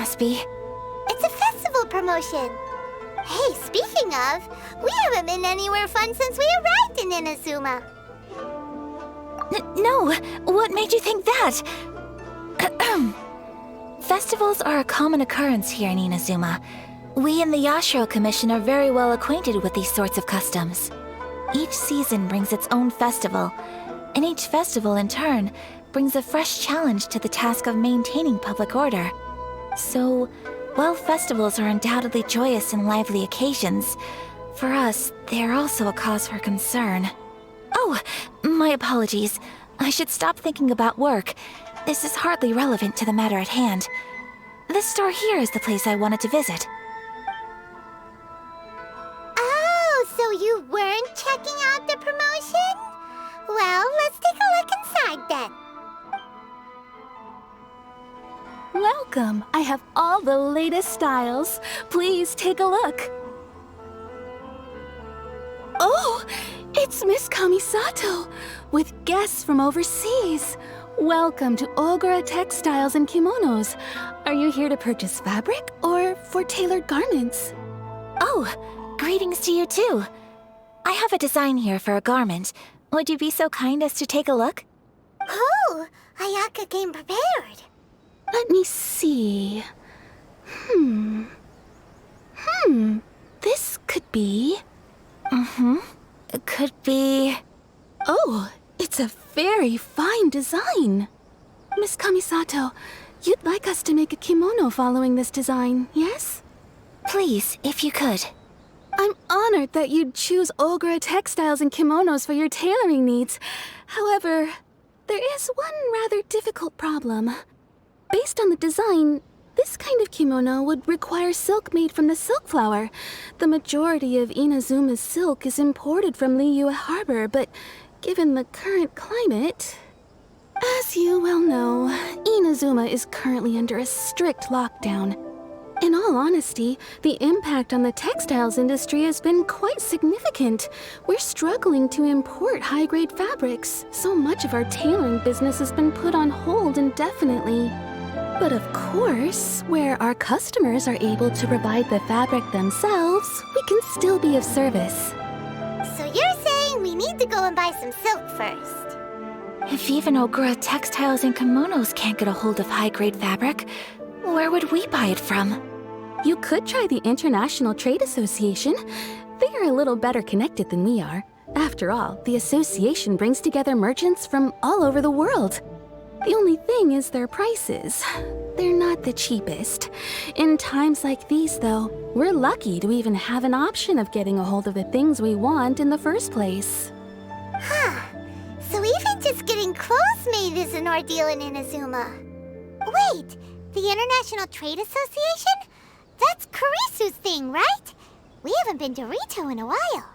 must be. It's a festival promotion. Hey, speaking of, we haven't been anywhere fun since we arrived in Inazuma. No, what made you think that? Festivals are a common occurrence here in Inazuma. We in the Yashiro Commission are very well acquainted with these sorts of customs. Each season brings its own festival, and each festival in turn brings a fresh challenge to the task of maintaining public order. So, while festivals are undoubtedly joyous and lively occasions, for us, they are also a cause for concern. Oh, my apologies. I should stop thinking about work. This is hardly relevant to the matter at hand. This store here is the place I wanted to visit. Oh, so you weren't checking out the promotion? Well, let's take a look inside then. Welcome! I have all the latest styles. Please take a look. Oh, it's Miss Kamisato, with guests from overseas. Welcome to Ogura Textiles and Kimonos. Are you here to purchase fabric or for tailored garments? Oh, greetings to you too. I have a design here for a garment. Would you be so kind as to take a look? Oh, Ayaka came prepared. Let me see. This could be... It could be... Oh, it's a very fine design. Miss Kamisato, you'd like us to make a kimono following this design, yes? Please, if you could. I'm honored that you'd choose Ogura Textiles and Kimonos for your tailoring needs. However, there is one rather difficult problem. Based on the design, this kind of kimono would require silk made from the silk flower. The majority of Inazuma's silk is imported from Liyue Harbor, but given the current climate... As you well know, Inazuma is currently under a strict lockdown. In all honesty, the impact on the textiles industry has been quite significant. We're struggling to import high-grade fabrics. So much of our tailoring business has been put on hold indefinitely. But of course, where our customers are able to provide the fabric themselves, we can still be of service. So you're saying we need to go and buy some silk first? If even Ogura Textiles and Kimonos can't get a hold of high-grade fabric, where would we buy it from? You could try the International Trade Association. They are a little better connected than we are. After all, the association brings together merchants from all over the world. The only thing is their prices. They're not the cheapest. In times like these, though, we're lucky to even have an option of getting a hold of the things we want in the first place. Huh. So even just getting clothes made is an ordeal in Inazuma. Wait, the International Trade Association? That's Kurisu's thing, right? We haven't been to Rito in a while.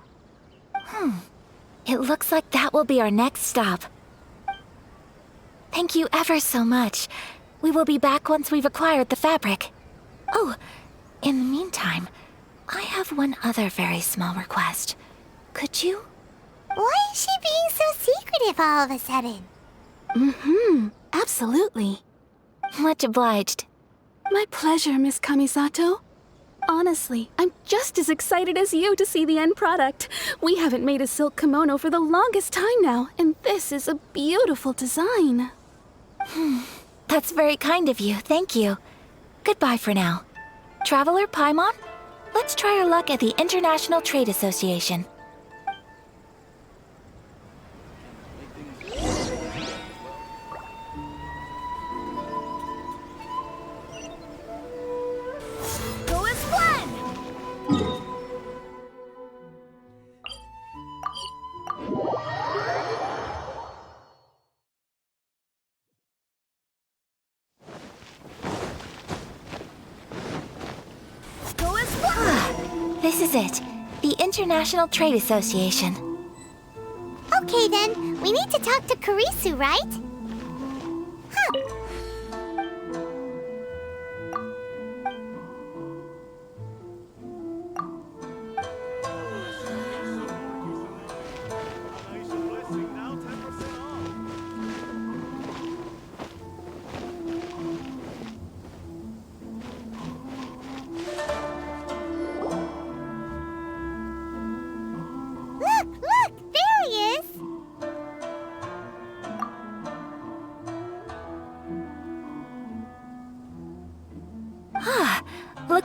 It looks like that will be our next stop. Thank you ever so much. We will be back once we've acquired the fabric. Oh, in the meantime, I have one other very small request. Could you? Why is she being so secretive all of a sudden? Absolutely. Much obliged. My pleasure, Miss Kamisato. Honestly, I'm just as excited as you to see the end product. We haven't made a silk kimono for the longest time now, and this is a beautiful design. That's very kind of you, thank you. Goodbye for now. Traveler Paimon, let's try our luck at the International Trade Association. Go as planned! Go as planned! This is it, the International Trade Association. Okay then, we need to talk to Kurisu, right? Huh.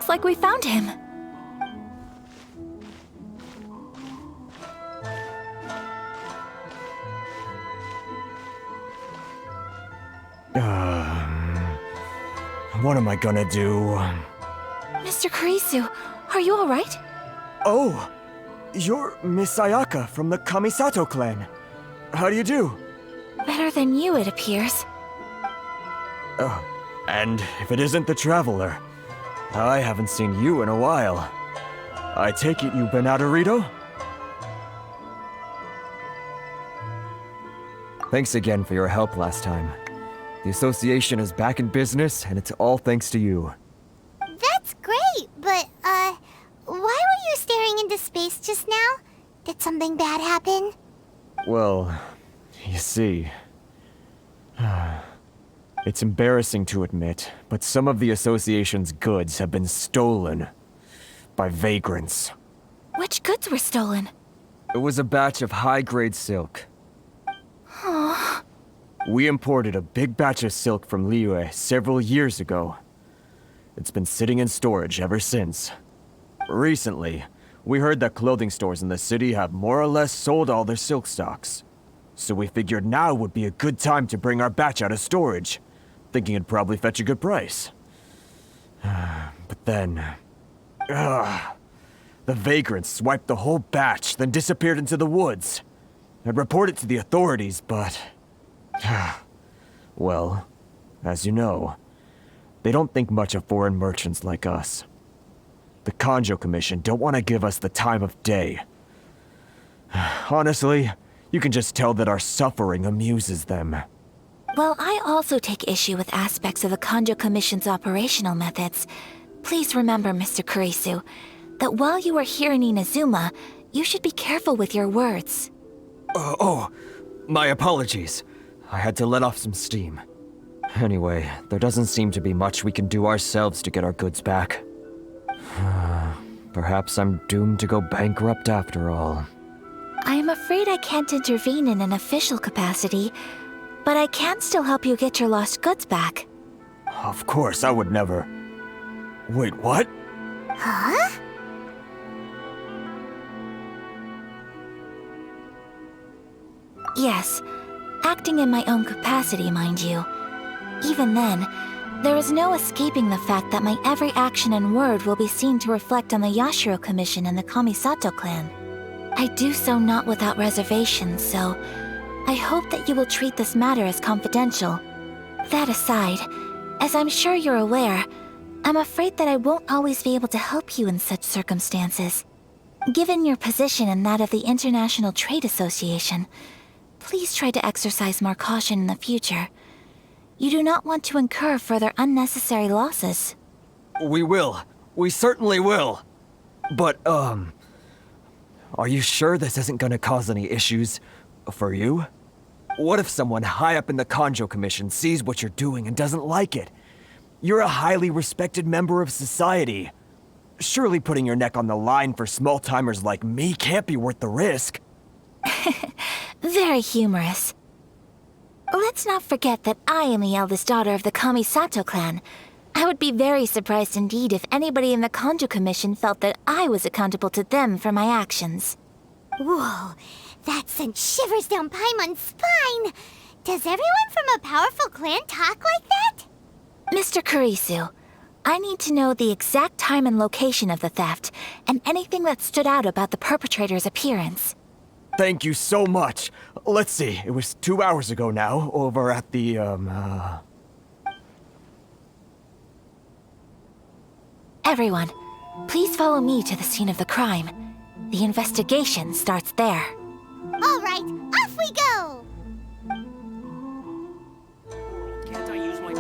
Looks like we found him. What am I gonna do? Mr. Kurisu, are you alright? Oh! You're Miss Sayaka from the Kamisato clan. How do you do? Better than you, it appears. Oh, and if it isn't the Traveler, I haven't seen you in a while. I take it you've been out of Rito? Thanks again for your help last time. The association is back in business, and it's all thanks to you. That's great, but, why were you staring into space just now? Did something bad happen? Well, you see... It's embarrassing to admit, but some of the association's goods have been stolen by vagrants. Which goods were stolen? It was a batch of high-grade silk. We imported a big batch of silk from Liyue several years ago. It's been sitting in storage ever since. Recently, we heard that clothing stores in the city have more or less sold all their silk stocks. So we figured now would be a good time to bring our batch out of storage, thinking it'd probably fetch a good price. But then... the vagrants swiped the whole batch, then disappeared into the woods. I'd report it to the authorities, but... well, as you know, they don't think much of foreign merchants like us. The Kanjo Commission don't want to give us the time of day. Honestly, you can just tell that our suffering amuses them. Well, I also take issue with aspects of the Kanjo Commission's operational methods. Please remember, Mr. Kurisu, that while you are here in Inazuma, you should be careful with your words. My apologies. I had to let off some steam. Anyway, there doesn't seem to be much we can do ourselves to get our goods back. Perhaps I'm doomed to go bankrupt after all. I am afraid I can't intervene in an official capacity, but I can still help you get your lost goods back. Of course, I would never... Wait, what? Huh? Yes, acting in my own capacity, mind you. Even then, there is no escaping the fact that my every action and word will be seen to reflect on the Yashiro Commission and the Kamisato clan. I do so not without reservations, so I hope that you will treat this matter as confidential. That aside, as I'm sure you're aware, I'm afraid that I won't always be able to help you in such circumstances. Given your position and that of the International Trade Association, please try to exercise more caution in the future. You do not want to incur further unnecessary losses. We will. We certainly will. But, are you sure this isn't gonna cause any issues for you? What if someone high up in the Kanjo Commission sees what you're doing and doesn't like it? You're a highly respected member of society. Surely putting your neck on the line for small-timers like me can't be worth the risk. Very humorous. Let's not forget that I am the eldest daughter of the Kamisato clan. I would be very surprised indeed if anybody in the Kanjo Commission felt that I was accountable to them for my actions. Whoa, that sent shivers down Paimon's spine! Does everyone from a powerful clan talk like that? Mr. Kurisu, I need to know the exact time and location of the theft, and anything that stood out about the perpetrator's appearance. Thank you so much. Let's see, it was 2 hours ago now, over at the, Everyone, please follow me to the scene of the crime. The investigation starts there. All right, off we go! Can't I use my...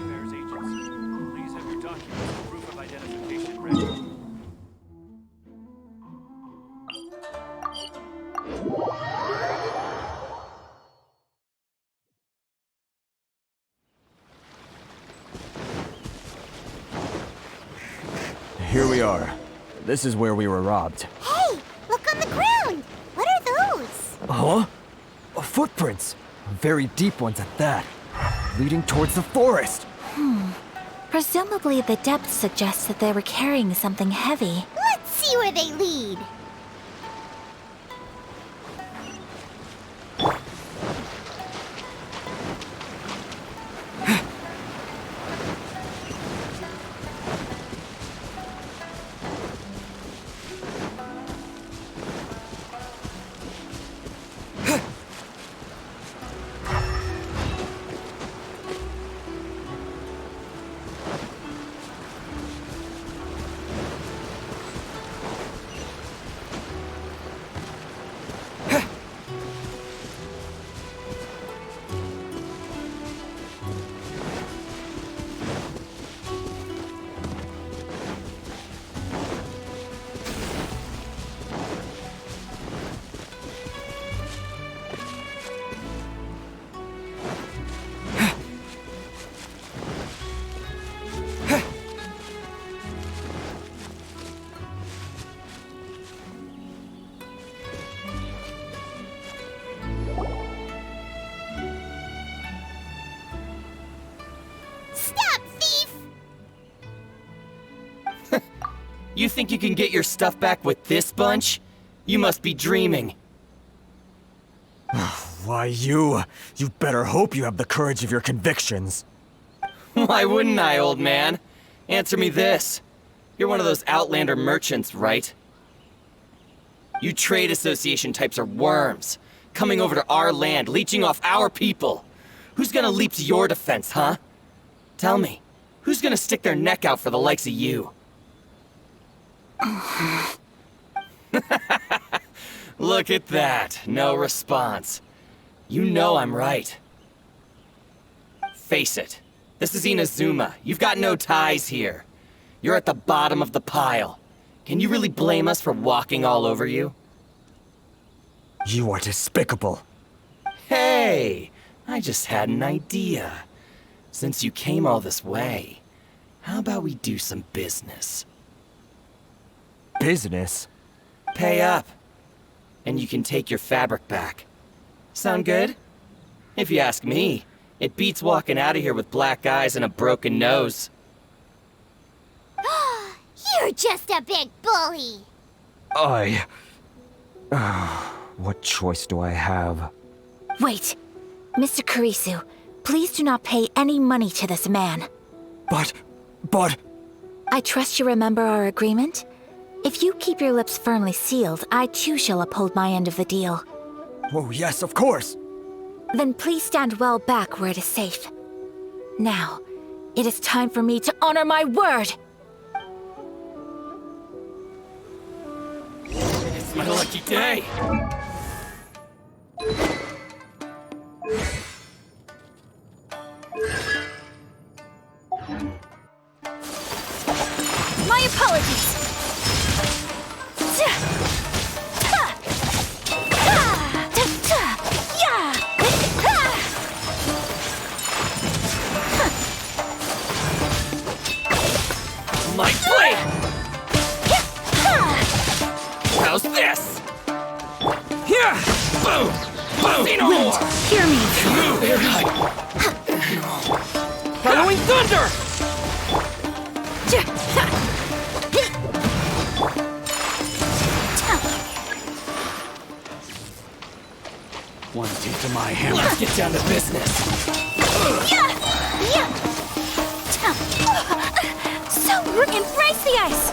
Affairs agents, please have your documents and proof of identification ready. Here we are. This is where we were robbed. Hey, look on the ground! Huh? Footprints. Very deep ones at that. Leading towards the forest. Presumably the depth suggests that they were carrying something heavy. Let's see where they lead. Stop, thief! You think you can get your stuff back with this bunch? You must be dreaming. Why, you better hope you have the courage of your convictions. Why wouldn't I, old man? Answer me this. You're one of those Outlander merchants, right? You trade association types are worms, coming over to our land, leeching off our people. Who's gonna leap to your defense, huh? Tell me, who's gonna stick their neck out for the likes of you? Look at that, no response. You know I'm right. Face it, this is Inazuma. You've got no ties here. You're at the bottom of the pile. Can you really blame us for walking all over you? You are despicable. Hey, I just had an idea. Since you came all this way, how about we do some business? Business? Pay up, and you can take your fabric back. Sound good? If you ask me, it beats walking out of here with black eyes and a broken nose. You're just a big bully! What choice do I have? Wait! Mr. Kurisu, please do not pay any money to this man. But... I trust you remember our agreement? If you keep your lips firmly sealed, I too shall uphold my end of the deal. Oh, yes, of course! Then please stand well back where it is safe. Now, it is time for me to honor my word! It's my lucky day. My apologies! My blade! How's this? Here! Boom! Boom! Wind, hear me! Move here! Following thunder! One taste of my hammer. Let's get down to business. So, embrace the ice!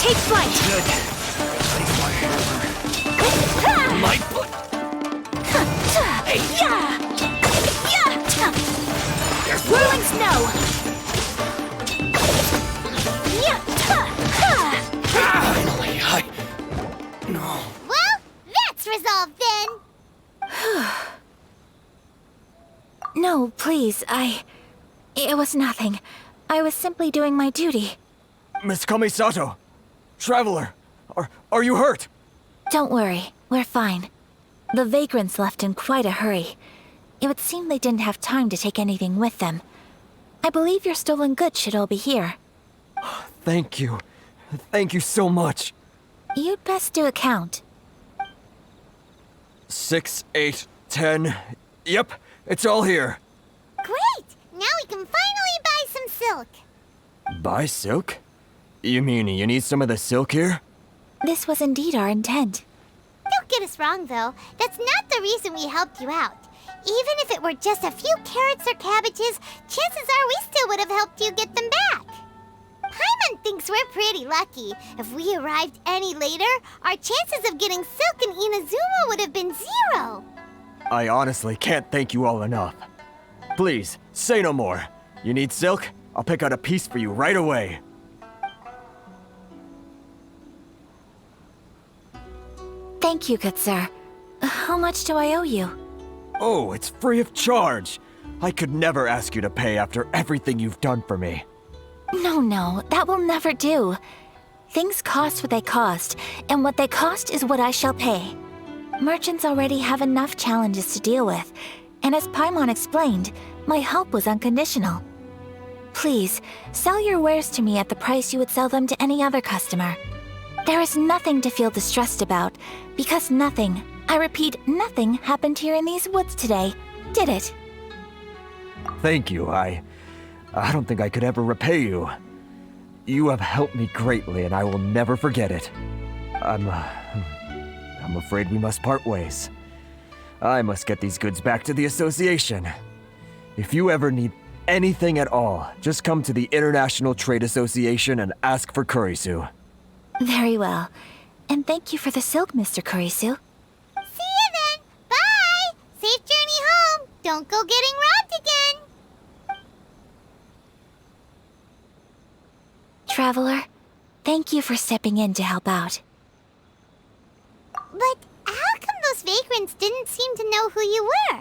Take flight! Good. Take my hammer. My blade! Hey! There's Whirling snow! finally, No. Well, that's resolved then! No, please, It was nothing. I was simply doing my duty. Miss Kamisato! Traveler! Are you hurt? Don't worry, we're fine. The vagrants left in quite a hurry. It would seem they didn't have time to take anything with them. I believe your stolen goods should all be here. Thank you. Thank you so much. You'd best do a count. 6, 8, 10. Yep, it's all here. Great! Now we can finally buy some silk. Buy silk? You mean you need some of the silk here? This was indeed our intent. Don't get us wrong, though. That's not the reason we helped you out. Even if it were just a few carrots or cabbages, chances are we still would have helped you get them back. Paimon thinks we're pretty lucky. If we arrived any later, our chances of getting silk in Inazuma would have been 0. I honestly can't thank you all enough. Please, say no more. You need silk? I'll pick out a piece for you right away. Thank you, good sir. How much do I owe you? Oh, it's free of charge. I could never ask you to pay after everything you've done for me. No, that will never do. Things cost what they cost, and what they cost is what I shall pay. Merchants already have enough challenges to deal with, and as Paimon explained, my help was unconditional. Please, sell your wares to me at the price you would sell them to any other customer. There is nothing to feel distressed about, because nothing, I repeat, nothing happened here in these woods today, did it? Thank you. I don't think I could ever repay you. You have helped me greatly, and I will never forget it. I'm afraid we must part ways. I must get these goods back to the association. If you ever need anything at all, just come to the International Trade Association and ask for Kurisu. Very well. And thank you for the silk, Mr. Kurisu. See you then. Bye. Safe journey home. Don't go getting robbed again. Traveler, thank you for stepping in to help out. But how come those vagrants didn't seem to know who you were?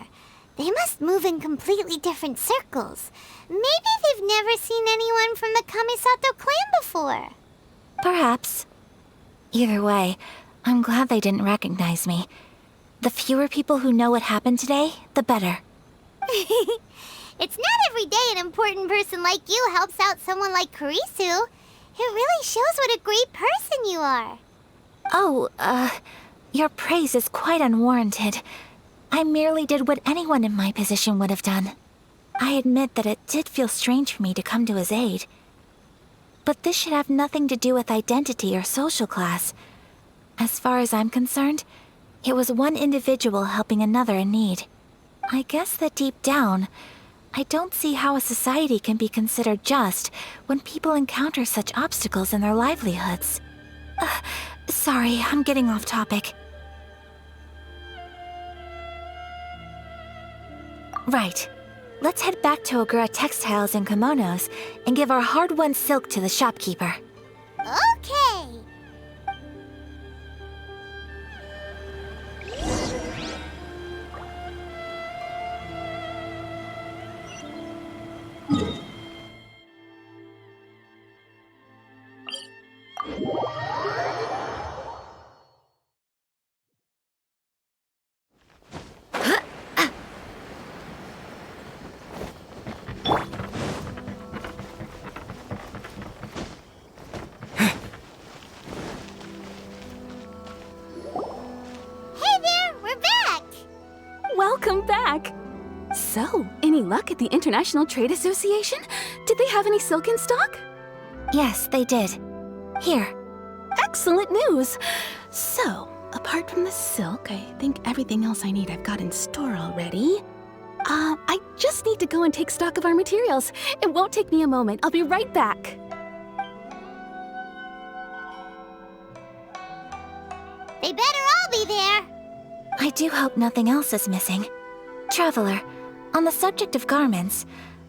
They must move in completely different circles. Maybe they've never seen anyone from the Kamisato clan before. Perhaps. Either way, I'm glad they didn't recognize me. The fewer people who know what happened today, the better. It's not every day an important person like you helps out someone like Kurisu. It really shows what a great person you are. Oh, your praise is quite unwarranted. I merely did what anyone in my position would have done. I admit that it did feel strange for me to come to his aid. But this should have nothing to do with identity or social class. As far as I'm concerned, it was one individual helping another in need. I guess that deep down, I don't see how a society can be considered just when people encounter such obstacles in their livelihoods. Sorry, I'm getting off topic. Right. Let's head back to Ogura Textiles and Kimonos and give our hard-won silk to the shopkeeper. Okay. Welcome back! So, any luck at the International Trade Association? Did they have any silk in stock? Yes, they did. Here. Excellent news! So, apart from the silk, I think everything else I need I've got in store already. I just need to go and take stock of our materials. It won't take me a moment. I'll be right back. They better all be there. I do hope nothing else is missing. Traveler, on the subject of garments,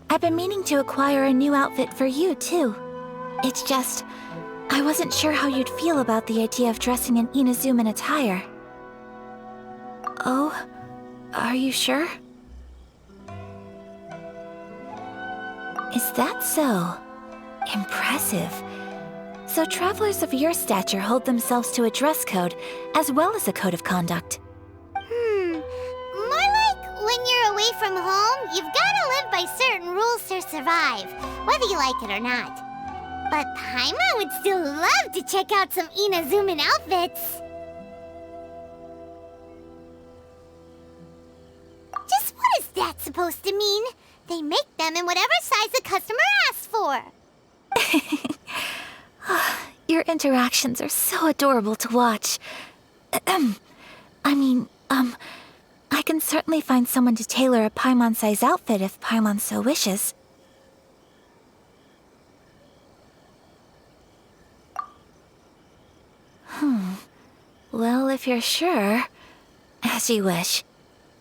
I've been meaning to acquire a new outfit for you, too. It's just, I wasn't sure how you'd feel about the idea of dressing in Inazuman attire. Oh, are you sure? Is that so? Impressive. So travelers of your stature hold themselves to a dress code, as well as a code of conduct. More like when you're away from home, you've gotta live by certain rules to survive, whether you like it or not. But Paimon would still love to check out some Inazuman outfits. that supposed to mean? They make them in whatever size the customer asks for. Your interactions are so adorable to watch. I can certainly find someone to tailor a Paimon-size outfit if Paimon so wishes. Well, if you're sure, as you wish.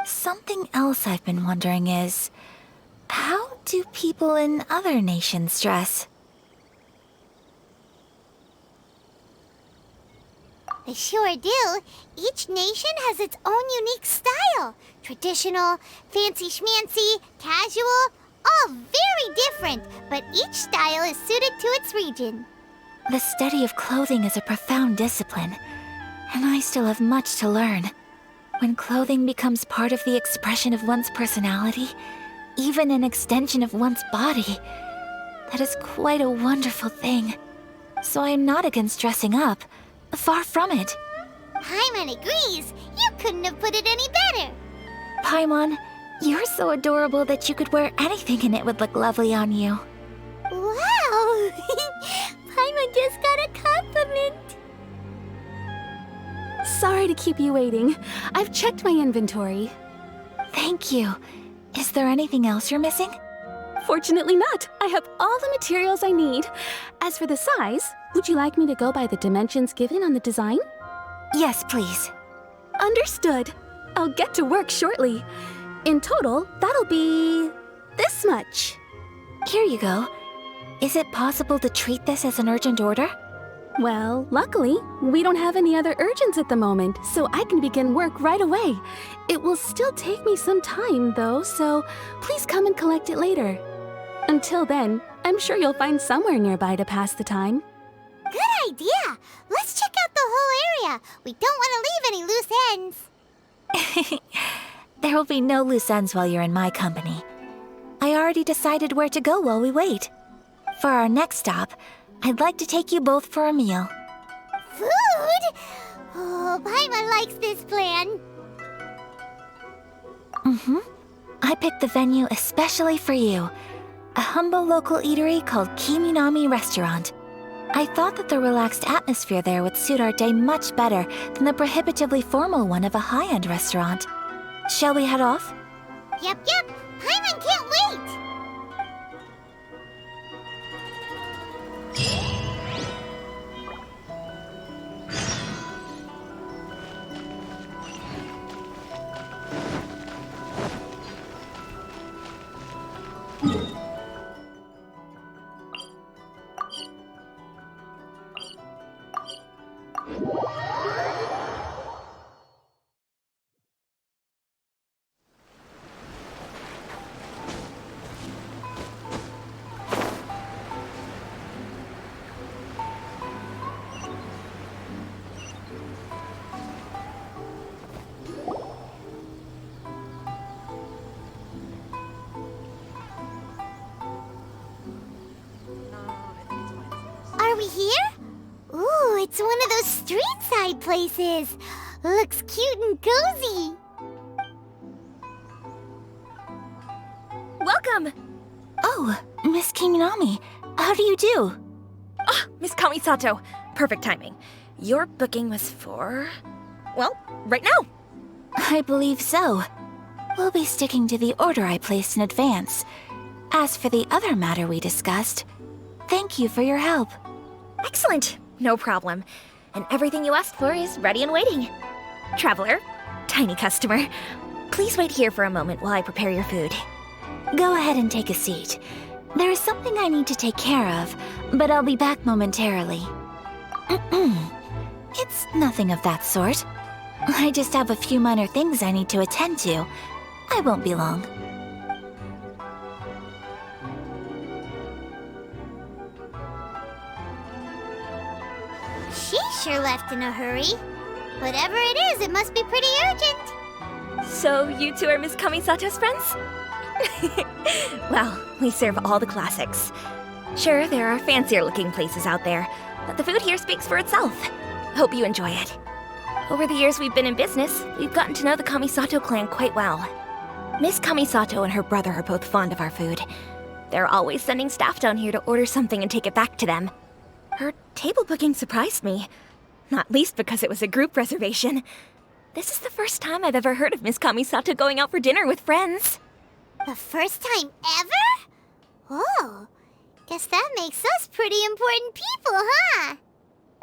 Something else I've been wondering is, how do people in other nations dress? They sure do. Each nation has its own unique style. Traditional, fancy schmancy, casual, all very different, but each style is suited to its region. The study of clothing is a profound discipline, and I still have much to learn. When clothing becomes part of the expression of one's personality, even an extension of one's body, that is quite a wonderful thing. So I am not against dressing up. Far from it. Paimon agrees. You couldn't have put it any better. Paimon, you're so adorable that you could wear anything and it would look lovely on you. Wow! Paimon just got a compliment. Sorry to keep you waiting. I've checked my inventory. Thank you. Is there anything else you're missing? Fortunately not. I have all the materials I need. As for the size, would you like me to go by the dimensions given on the design? Yes, please. Understood. I'll get to work shortly. In total, that'll be this much. Here you go. Is it possible to treat this as an urgent order? Well, luckily, we don't have any other urgents at the moment, so I can begin work right away. It will still take me some time, though, so please come and collect it later. Until then, I'm sure you'll find somewhere nearby to pass the time. Good idea. Let's check out the whole area. We don't want to leave any loose ends. There will be no loose ends while you're in my company. I already decided where to go while we wait. For our next stop, I'd like to take you both for a meal. Food? Oh, Paimon likes this plan. I picked the venue especially for you. A humble local eatery called Kiminami Restaurant. I thought that the relaxed atmosphere there would suit our day much better than the prohibitively formal one of a high-end restaurant. Shall we head off? Yep. Paimon can't wait. Are we here? Ooh, it's one of those street-side places. Looks cute and cozy. Welcome! Oh, Miss Kiminami, how do you do? Ah, Miss Kamisato. Perfect timing. Your booking was for... well, right now. I believe so. We'll be sticking to the order I placed in advance. As for the other matter we discussed, thank you for your help. Excellent. No problem. And everything you asked for is ready and waiting. Traveler, tiny customer, please wait here for a moment while I prepare your food. Go ahead and take a seat. There is something I need to take care of, but I'll be back momentarily. It's nothing of that sort. I just have a few minor things I need to attend to. I won't be long. She sure left in a hurry. Whatever it is, it must be pretty urgent. So you two are Miss Kamisato's friends? Well, we serve all the classics. Sure, there are fancier looking places out there, but the food here speaks for itself. Hope you enjoy it. Over the years we've been in business, we've gotten to know the Kamisato clan quite well. Miss Kamisato and her brother are both fond of our food. They're always sending staff down here to order something and take it back to them. Her table booking surprised me, not least because it was a group reservation. This is the first time I've ever heard of Miss Kamisato going out for dinner with friends. The first time ever? Oh, guess that makes us pretty important people, huh?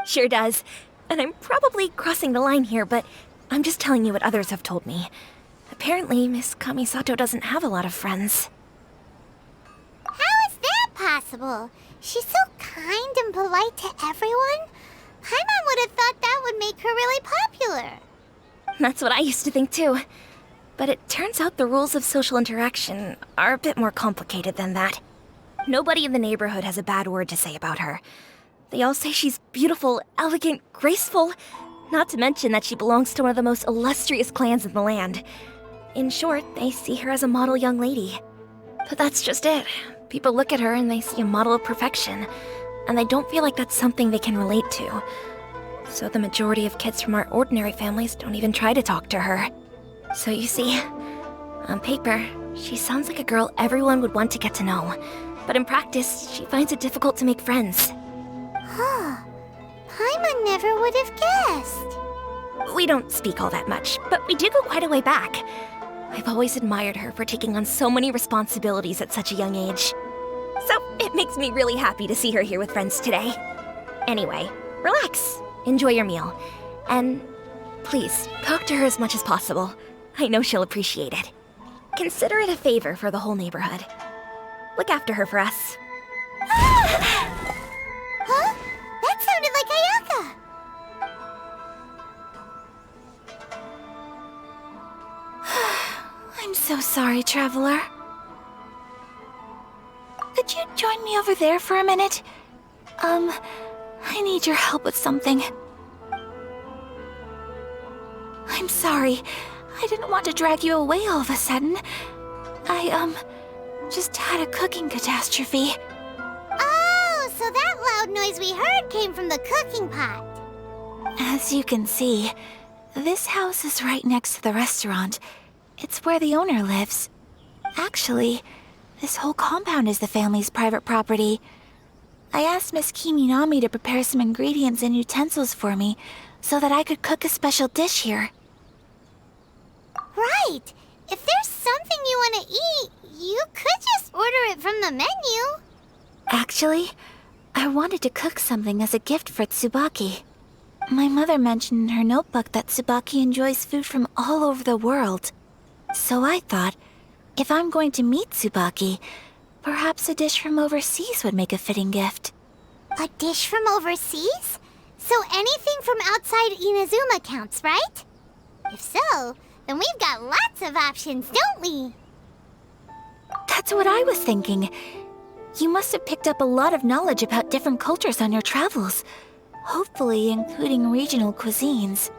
Sure does. And I'm probably crossing the line here, but I'm just telling you what others have told me. Apparently, Miss Kamisato doesn't have a lot of friends. How is that possible? She's so kind and polite to everyone. Paimon would have thought that would make her really popular. That's what I used to think too. But it turns out the rules of social interaction are a bit more complicated than that. Nobody in the neighborhood has a bad word to say about her. They all say she's beautiful, elegant, graceful, not to mention that she belongs to one of the most illustrious clans in the land. In short, they see her as a model young lady. But that's just it. People look at her and they see a model of perfection, and they don't feel like that's something they can relate to. So the majority of kids from our ordinary families don't even try to talk to her. So you see, on paper, she sounds like a girl everyone would want to get to know. But in practice, she finds it difficult to make friends. Huh. Paimon never would have guessed. We don't speak all that much, but we do go quite a way back. I've always admired her for taking on so many responsibilities at such a young age. So it makes me really happy to see her here with friends today. Anyway, relax, enjoy your meal, and please, talk to her as much as possible. I know she'll appreciate it. Consider it a favor for the whole neighborhood. Look after her for us. Huh? That sounded like Ayaka. I'm so sorry, Traveler. Could you join me over there for a minute? I need your help with something. I'm sorry. I didn't want to drag you away all of a sudden. I, just had a cooking catastrophe. Oh, so that loud noise we heard came from the cooking pot. As you can see, this house is right next to the restaurant. It's where the owner lives. Actually, this whole compound is the family's private property. I asked Miss Kiminami to prepare some ingredients and utensils for me so that I could cook a special dish here. Right. If there's something you want to eat, you could just order it from the menu. Actually, I wanted to cook something as a gift for Tsubaki. My mother mentioned in her notebook that Tsubaki enjoys food from all over the world. So I thought, if I'm going to meet Tsubaki, perhaps a dish from overseas would make a fitting gift. A dish from overseas? So anything from outside Inazuma counts, right? If so, then we've got lots of options, don't we? That's what I was thinking. You must have picked up a lot of knowledge about different cultures on your travels, hopefully including regional cuisines.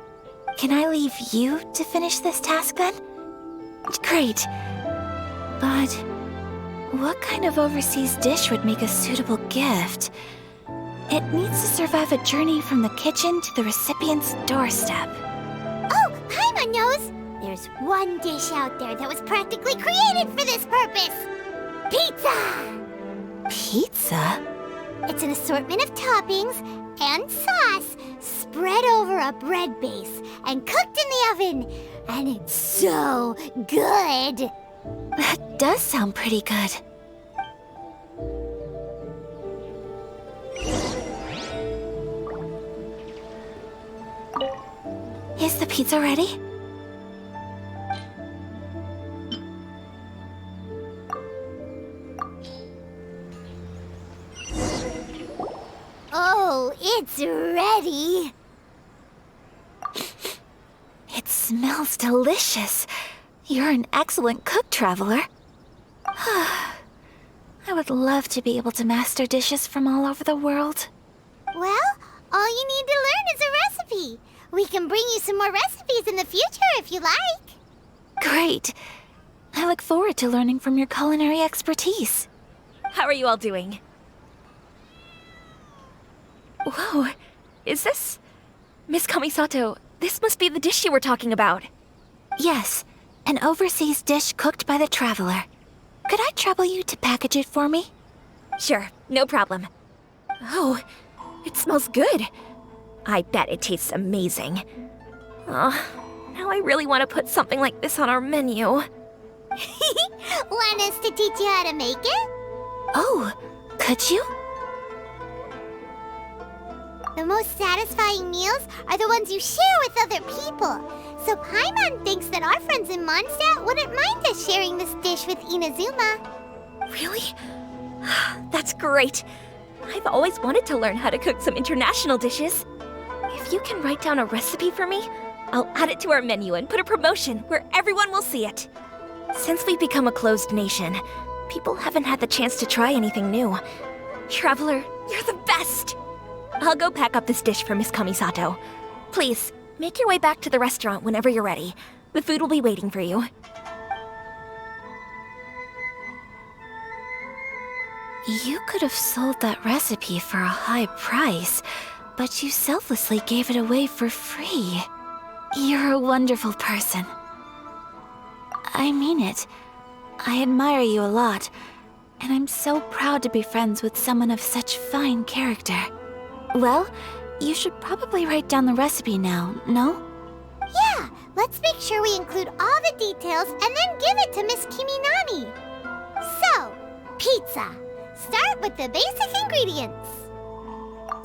Can I leave you to finish this task then? Great. But what kind of overseas dish would make a suitable gift? It needs to survive a journey from the kitchen to the recipient's doorstep. Oh, Paimon knows! There's one dish out there that was practically created for this purpose! Pizza! Pizza? It's an assortment of toppings and sauce spread over a bread base and cooked in the oven. And it's so good! That does sound pretty good. Is the pizza ready? Oh, it's ready! It smells delicious. You're an excellent cook, Traveler. I would love to be able to master dishes from all over the world. Well, all you need to learn is a recipe. We can bring you some more recipes in the future if you like. Great. I look forward to learning from your culinary expertise. How are you all doing? Whoa, is this... Miss Kamisato, this must be the dish you were talking about. Yes, An overseas dish cooked by the traveler. Could I trouble you to package it for me? Sure, no problem. Oh, it smells good. I bet it tastes amazing. Now I really want to put something like this on our menu. Want us to teach you how to make it? Oh, could you? The most satisfying meals are the ones you share with other people. So Paimon thinks that our friends in Mondstadt wouldn't mind us sharing this dish with Inazuma. Really? That's great. I've always wanted to learn how to cook some international dishes. If you can write down a recipe for me, I'll add it to our menu and put a promotion where everyone will see it. Since we've become a closed nation, people haven't had the chance to try anything new. Traveler, you're the best! I'll go pack up this dish for Miss Kamisato. Please, make your way back to the restaurant whenever you're ready. The food will be waiting for you. You could have sold that recipe for a high price, but you selflessly gave it away for free. You're a wonderful person. I mean it. I admire you a lot, and I'm so proud to be friends with someone of such fine character. Well, you should probably write down the recipe now, no? Yeah, let's make sure we include all the details and then give it to Miss Kiminami. So, pizza. Start with the basic ingredients.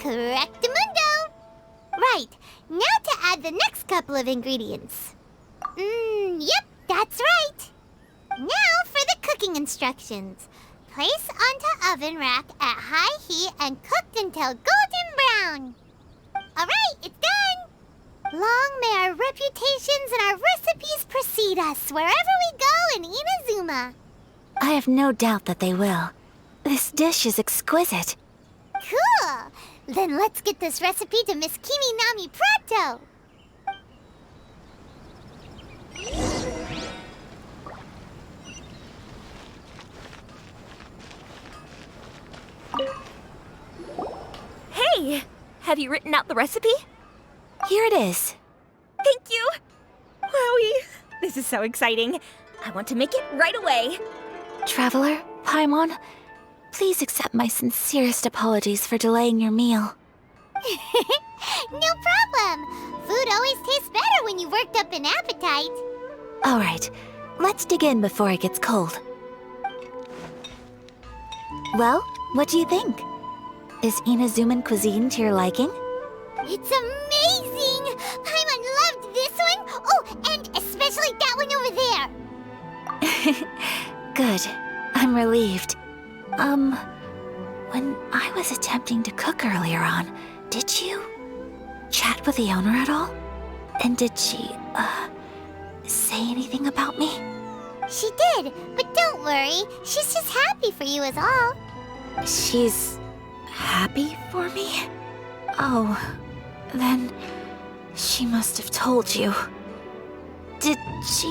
Correctamundo! Right, now to add the next couple of ingredients. Yep, that's right. Now for the cooking instructions. Place onto oven rack at high heat and cooked until golden brown. Alright, it's done! Long may our reputations and our recipes precede us wherever we go in Inazuma. I have no doubt that they will. This dish is exquisite. Cool! Then let's get this recipe to Miss Kiminami pronto! Hey! Have you written out the recipe? Here it is. Thank you! Wowie! This is so exciting. I want to make it right away. Traveler, Paimon, please accept my sincerest apologies for delaying your meal. No problem! Food always tastes better when you've worked up an appetite. All right, let's dig in before it gets cold. Well, what do you think? Is Inazuman cuisine to your liking? It's amazing! Paimon loved this one! Oh, and especially that one over there! Good. I'm relieved. When I was attempting to cook earlier on, did you chat with the owner at all? And did she, say anything about me? She did, but don't worry. She's just happy for you is all. She's happy for me? Oh, then she must have told you. Did she,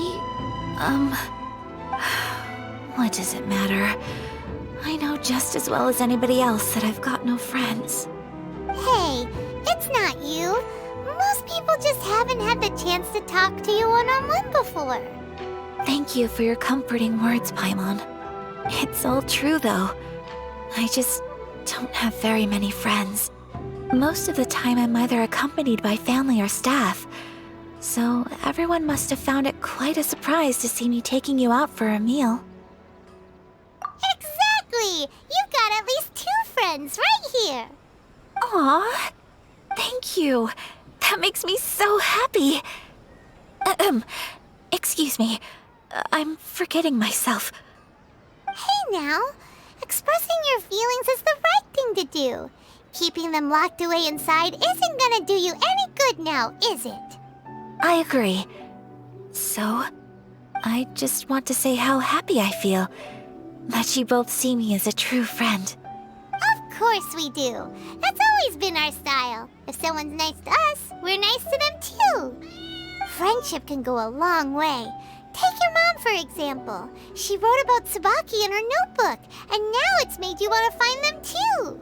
what does it matter? I know just as well as anybody else that I've got no friends. Hey, it's not you. Most people just haven't had the chance to talk to you one-on-one before. Thank you for your comforting words, Paimon. It's all true, though. I just don't have very many friends. Most of the time I'm either accompanied by family or staff, so everyone must have found it quite a surprise to see me taking you out for a meal. Exactly! You've got at least 2 friends right here. Aw, thank you. That makes me so happy. Excuse me. I'm forgetting myself. Hey now, expressing your feelings is the right thing to do. Keeping them locked away inside isn't gonna do you any good now, is it? I agree. So, I just want to say how happy I feel that you both see me as a true friend. Of course we do. That's always been our style. If someone's nice to us, we're nice to them too. Friendship can go a long way. Take your mom, for example. She wrote about Tsubaki in her notebook, and now it's made you want to find them too.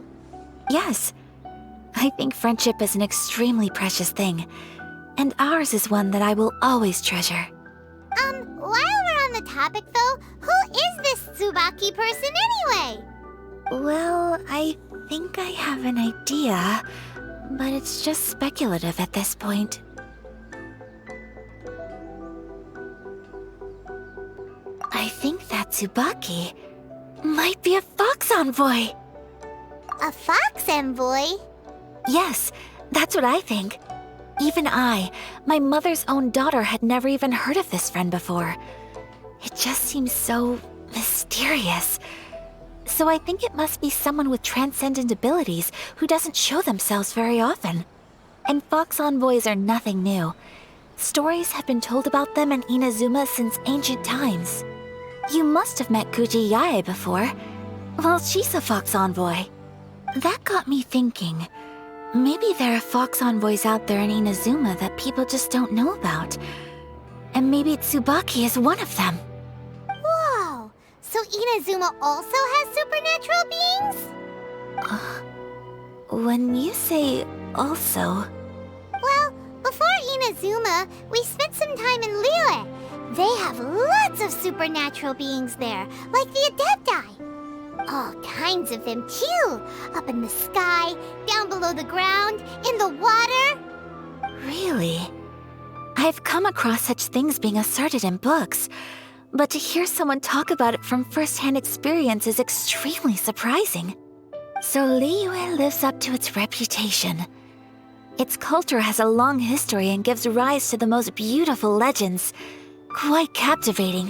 Yes, I think friendship is an extremely precious thing, and ours is one that I will always treasure. While we're on the topic though, who is this Tsubaki person anyway? Well, I think I have an idea, but it's just speculative at this point. I think that Tsubaki might be a fox envoy. A fox envoy? Yes, that's what I think. Even I, my mother's own daughter, had never even heard of this friend before. It just seems so mysterious. So I think it must be someone with transcendent abilities who doesn't show themselves very often. And fox envoys are nothing new. Stories have been told about them in Inazuma since ancient times. You must have met Kuji Yae before. Well, she's a fox envoy. That got me thinking. Maybe there are fox envoys out there in Inazuma that people just don't know about. And maybe Tsubaki is one of them. Whoa! So Inazuma also has supernatural beings? When you say also... Well, before Inazuma, we spent some time in Liyue. They have lots of supernatural beings there, like the Adepti. All kinds of them too. Up in the sky, down below the ground, in the water. Really? I've come across such things being asserted in books, but to hear someone talk about it from first-hand experience is extremely surprising. So Liyue lives up to its reputation. Its culture has a long history and gives rise to the most beautiful legends. Quite captivating.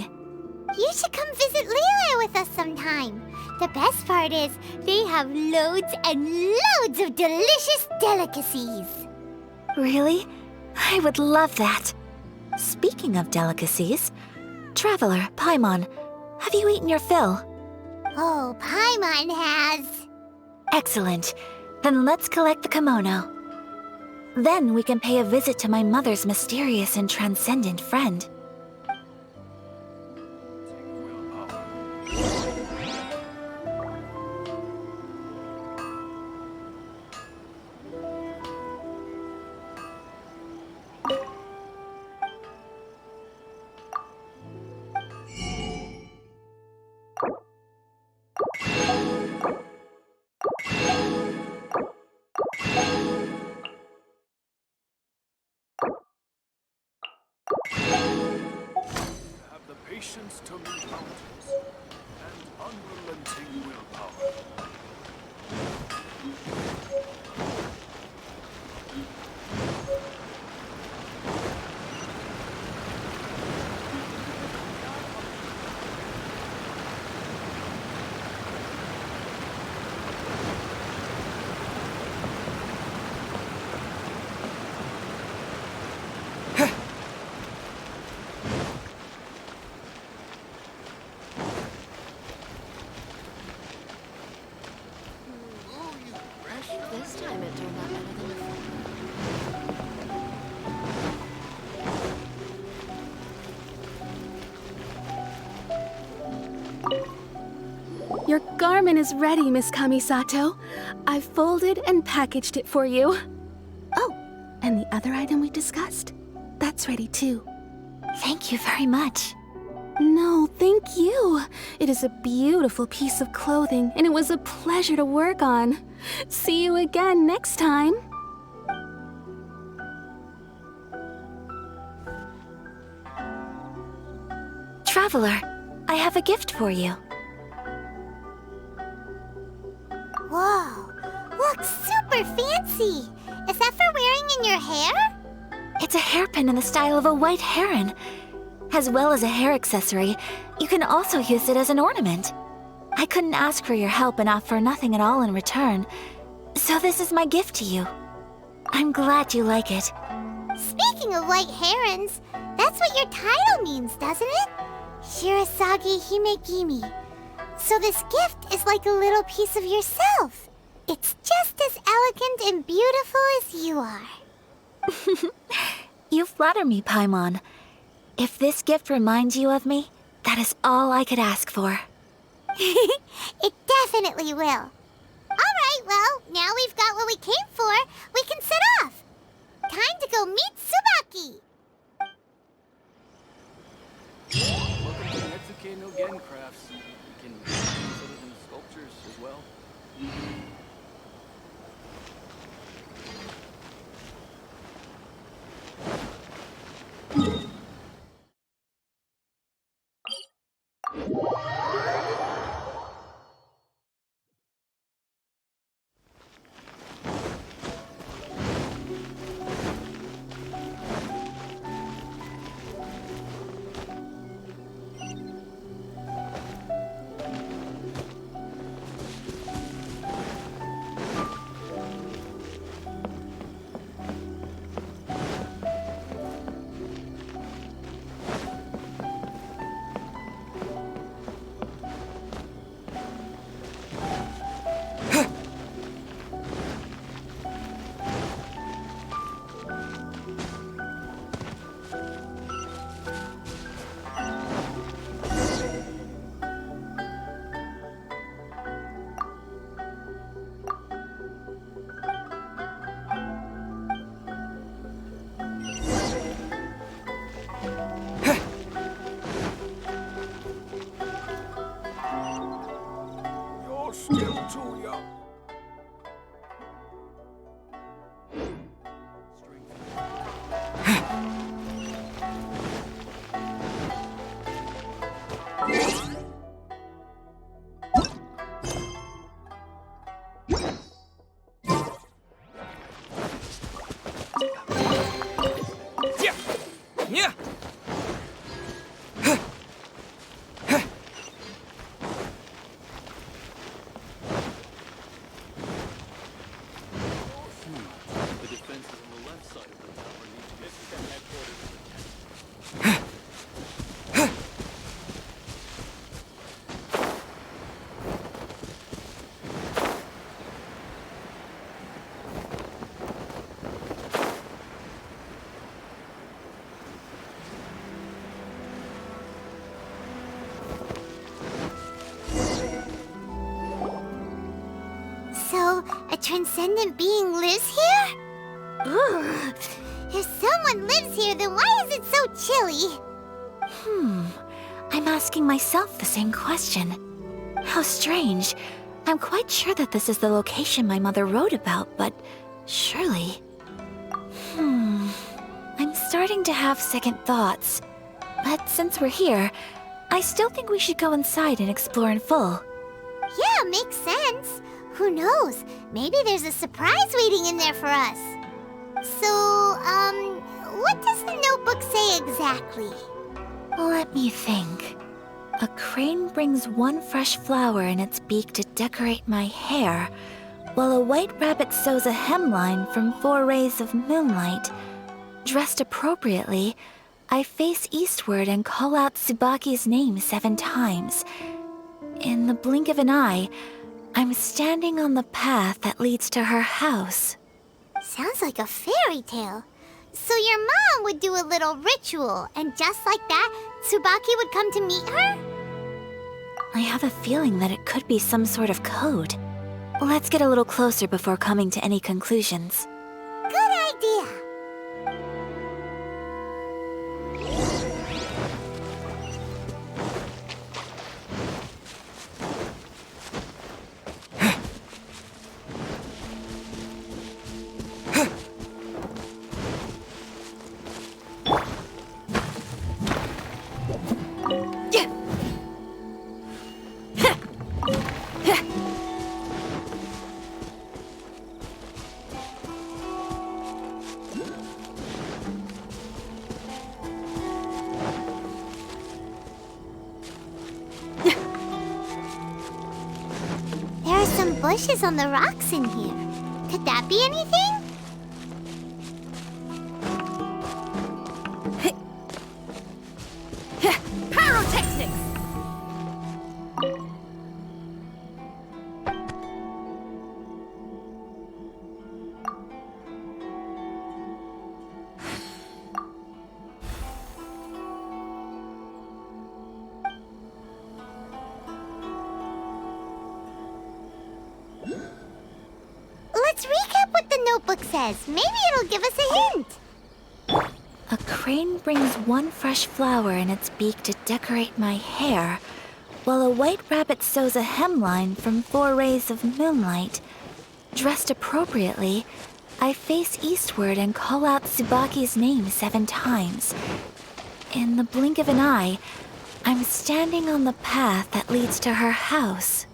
You should come visit Liyue with us sometime. The best part is, they have loads and loads of delicious delicacies. Really? I would love that. Speaking of delicacies, Traveler, Paimon, have you eaten your fill? Oh, Paimon has. Excellent. Then let's collect the kimono. Then we can pay a visit to my mother's mysterious and transcendent friend. Have the patience to move mountains and unrelenting willpower. This time it turned out better than before. Your garment is ready, Miss Kamisato. I've folded and packaged it for you. Oh, and the other item we discussed? That's ready too. Thank you very much. No, thank you. It is a beautiful piece of clothing, and it was a pleasure to work on. See you again next time. Traveler, I have a gift for you. Whoa, looks super fancy. Is that for wearing in your hair? It's a hairpin in the style of a white heron. As well as a hair accessory, you can also use it as an ornament. I couldn't ask for your help and offer nothing at all in return, so this is my gift to you. I'm glad you like it. Speaking of white herons, that's what your title means, doesn't it? Shirasagi Himegimi. So this gift is like a little piece of yourself. It's just as elegant and beautiful as you are. You flatter me, Paimon. If this gift reminds you of me, that is all I could ask for. It definitely will. Alright, well, now we've got what we came for, we can set off. Time to go meet Tsubaki. okay, no Gen crafts. We can put it in sculptures as well. You're still too young. Yeah. Yeah. The defenses on the left side of the tower need to get to the headquarters of the So, a transcendent being lives here? Ugh. If someone lives here, then why is it so chilly? I'm asking myself the same question. How strange. I'm quite sure that this is the location my mother wrote about, but surely... I'm starting to have second thoughts. But since we're here, I still think we should go inside and explore in full. Yeah, makes sense. Who knows? Maybe there's a surprise waiting in there for us. So, what does the notebook say exactly? Let me think. A crane brings one fresh flower in its beak to decorate my hair, while a white rabbit sews a hemline from 4 rays of moonlight. Dressed appropriately, I face eastward and call out Tsubaki's name 7 times. In the blink of an eye, I'm standing on the path that leads to her house. Sounds like a fairy tale. So your mom would do a little ritual, and just like that, Tsubaki would come to meet her? I have a feeling that it could be some sort of code. Let's get a little closer before coming to any conclusions. Good idea. There are some bushes on the rocks in here. Could that be anything? Pyrotechnics! Let's recap what the notebook says. Maybe it'll give us a hint. A crane brings one fresh flower in its beak to decorate my hair, while a white rabbit sews a hemline from 4 rays of moonlight. Dressed appropriately, I face eastward and call out Tsubaki's name 7 times. In the blink of an eye, I'm standing on the path that leads to her house.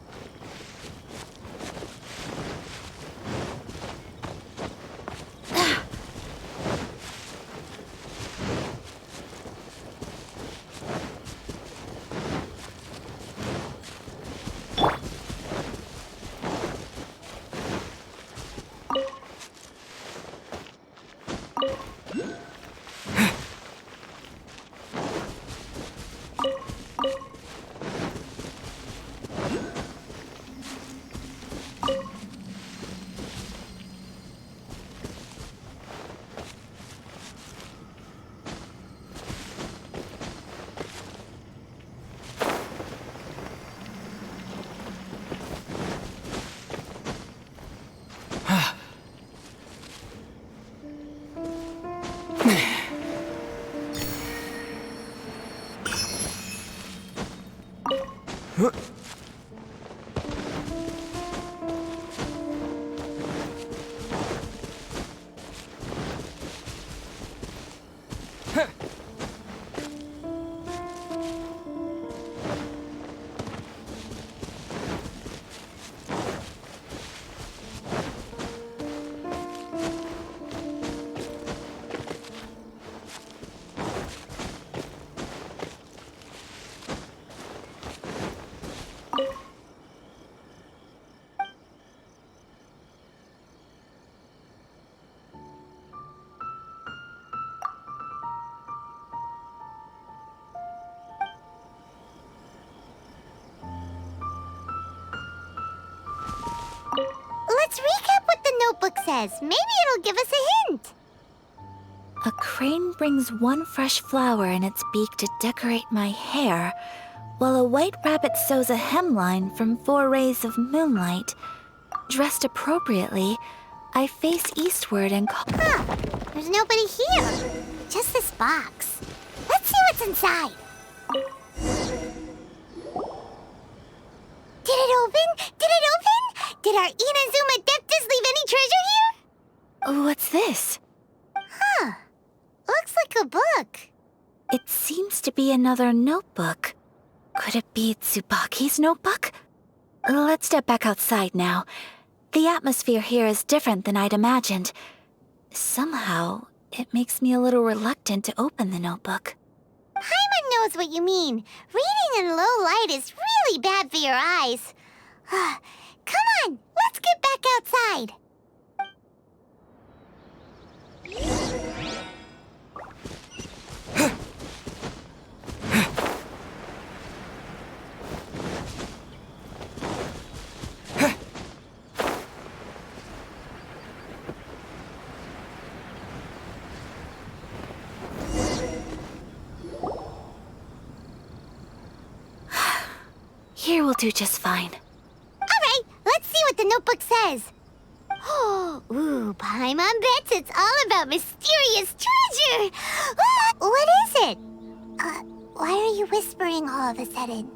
Let's recap what the notebook says. Maybe it'll give us a hint. A crane brings one fresh flower in its beak to decorate my hair, while a white rabbit sews a hemline from 4 rays of moonlight. Dressed appropriately, I face eastward and call... Huh. There's nobody here. Just this box. Let's see what's inside. Did it open? Did it open? Did our Inazuma Adeptus leave any treasure here? What's this? Huh. Looks like a book. It seems to be another notebook. Could it be Tsubaki's notebook? Let's step back outside now. The atmosphere here is different than I'd imagined. Somehow, it makes me a little reluctant to open the notebook. Paimon knows what you mean. Reading in low light is really bad for your eyes. Come on, let's get back outside. Here will do just fine. All right, let's see what the notebook says. Ooh, Paimon bets it's all about mysterious treasure. What is it? Why are you whispering all of a sudden?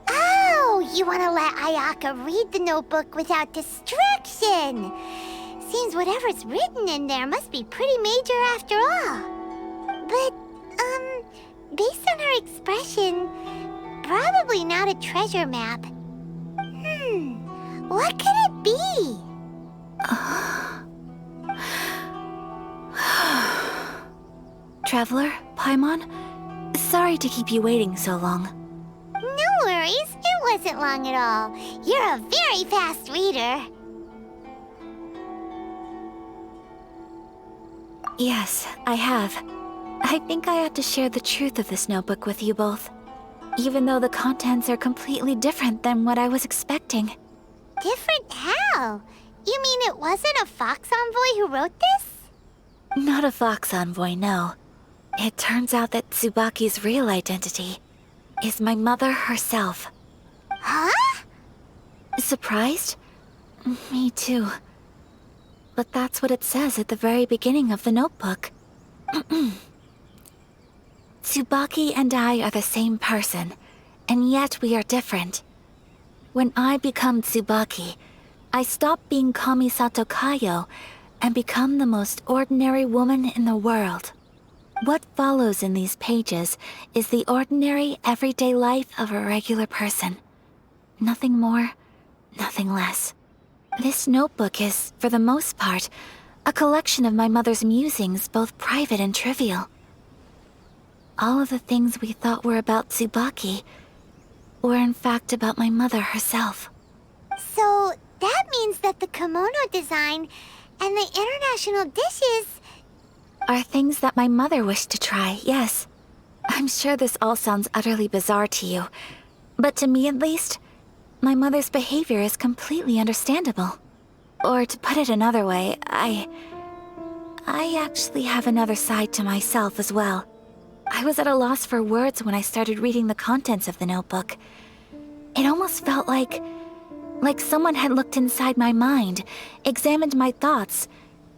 Oh, you want to let Ayaka read the notebook without distraction. Seems whatever's written in there must be pretty major after all. But, based on her expression, probably not a treasure map. What could it be? Traveler, Paimon, sorry to keep you waiting so long. No worries, it wasn't long at all. You're a very fast reader. Yes, I have. I think I ought to share the truth of this notebook with you both, even though the contents are completely different than what I was expecting. Different how? You mean it wasn't a Fox Envoy who wrote this? Not a Fox Envoy, no. It turns out that Tsubaki's real identity is my mother herself. Huh? Surprised? Me too. But that's what it says at the very beginning of the notebook. Tsubaki and I are the same person, and yet we are different. When I become Tsubaki, I stop being Kamisato Kayo and become the most ordinary woman in the world. What follows in these pages is the ordinary, everyday life of a regular person. Nothing more, nothing less. This notebook is, for the most part, a collection of my mother's musings, both private and trivial. All of the things we thought were about Tsubaki were in fact about my mother herself. So, that means that the kimono design and the international dishes... Are things that my mother wished to try, yes. I'm sure this all sounds utterly bizarre to you, but to me at least, my mother's behavior is completely understandable. Or to put it another way, I actually have another side to myself as well. I was at a loss for words when I started reading the contents of the notebook. It almost felt like someone had looked inside my mind, examined my thoughts,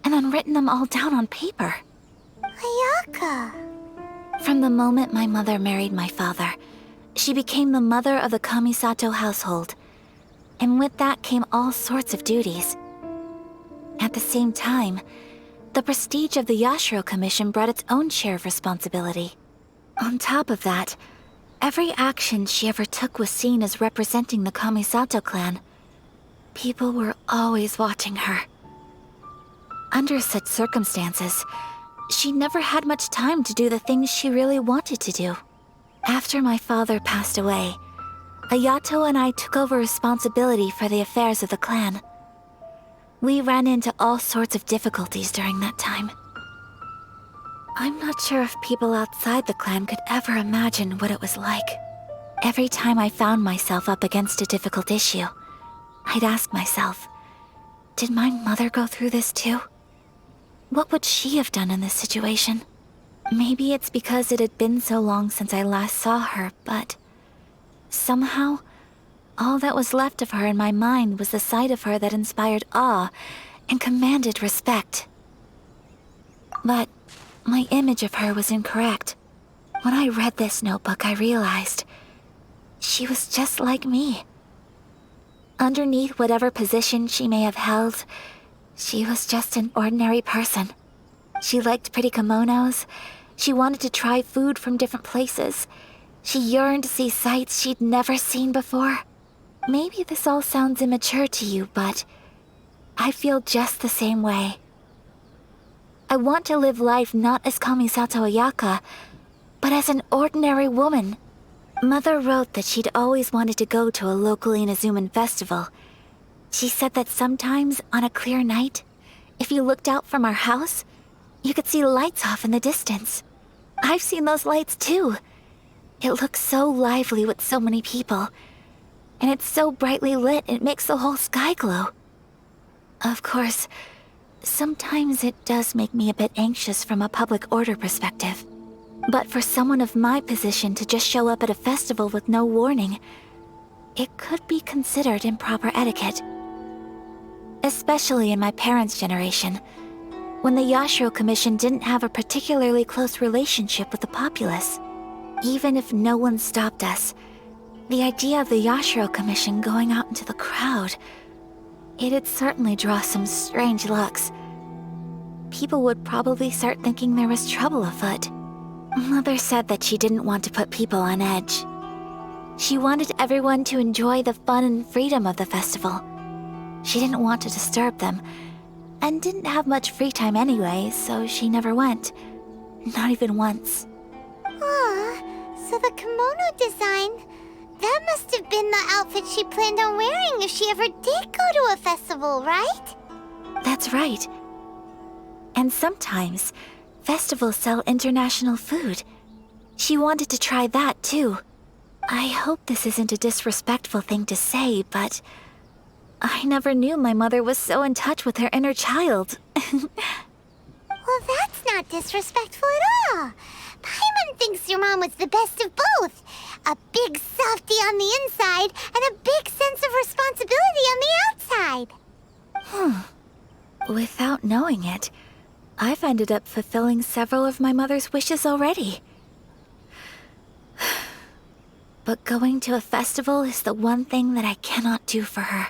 and then written them all down on paper. Ayaka. From the moment my mother married my father, she became the mother of the Kamisato household. And with that came all sorts of duties. At the same time, the prestige of the Yashiro Commission brought its own share of responsibility. On top of that, every action she ever took was seen as representing the Kamisato clan. People were always watching her. Under such circumstances, she never had much time to do the things she really wanted to do. After my father passed away, Ayato and I took over responsibility for the affairs of the clan. We ran into all sorts of difficulties during that time. I'm not sure if people outside the clan could ever imagine what it was like. Every time I found myself up against a difficult issue, I'd ask myself, did my mother go through this too? What would she have done in this situation? Maybe it's because it had been so long since I last saw her, but somehow, all that was left of her in my mind was the sight of her that inspired awe and commanded respect. But my image of her was incorrect. When I read this notebook, I realized she was just like me. Underneath whatever position she may have held, she was just an ordinary person. She liked pretty kimonos. She wanted to try food from different places. She yearned to see sights she'd never seen before. Maybe this all sounds immature to you, but I feel just the same way. I want to live life not as Kamisato Ayaka, but as an ordinary woman. Mother wrote that she'd always wanted to go to a local Inazuman festival. She said that sometimes, on a clear night, if you looked out from our house, you could see lights off in the distance. I've seen those lights too. It looks so lively with so many people, and it's so brightly lit it makes the whole sky glow. Of course, sometimes it does make me a bit anxious from a public order perspective. But for someone of my position to just show up at a festival with no warning, it could be considered improper etiquette. Especially in my parents' generation, when the Yashiro Commission didn't have a particularly close relationship with the populace. Even if no one stopped us, the idea of the Yashiro Commission going out into the crowd, it'd certainly draw some strange looks. People would probably start thinking there was trouble afoot. Mother said that she didn't want to put people on edge. She wanted everyone to enjoy the fun and freedom of the festival. She didn't want to disturb them, and didn't have much free time anyway, so she never went. Not even once. So the kimono design, that must have been the outfit she planned on wearing if she ever did go to a festival, right? That's right. And sometimes, festivals sell international food. She wanted to try that too. I hope this isn't a disrespectful thing to say, but I never knew my mother was so in touch with her inner child. Well, that's not disrespectful at all. Paimon thinks your mom was the best of both. A big softy on the inside and a big sense of responsibility on the outside. Without knowing it, I've ended up fulfilling several of my mother's wishes already. But going to a festival is the one thing that I cannot do for her.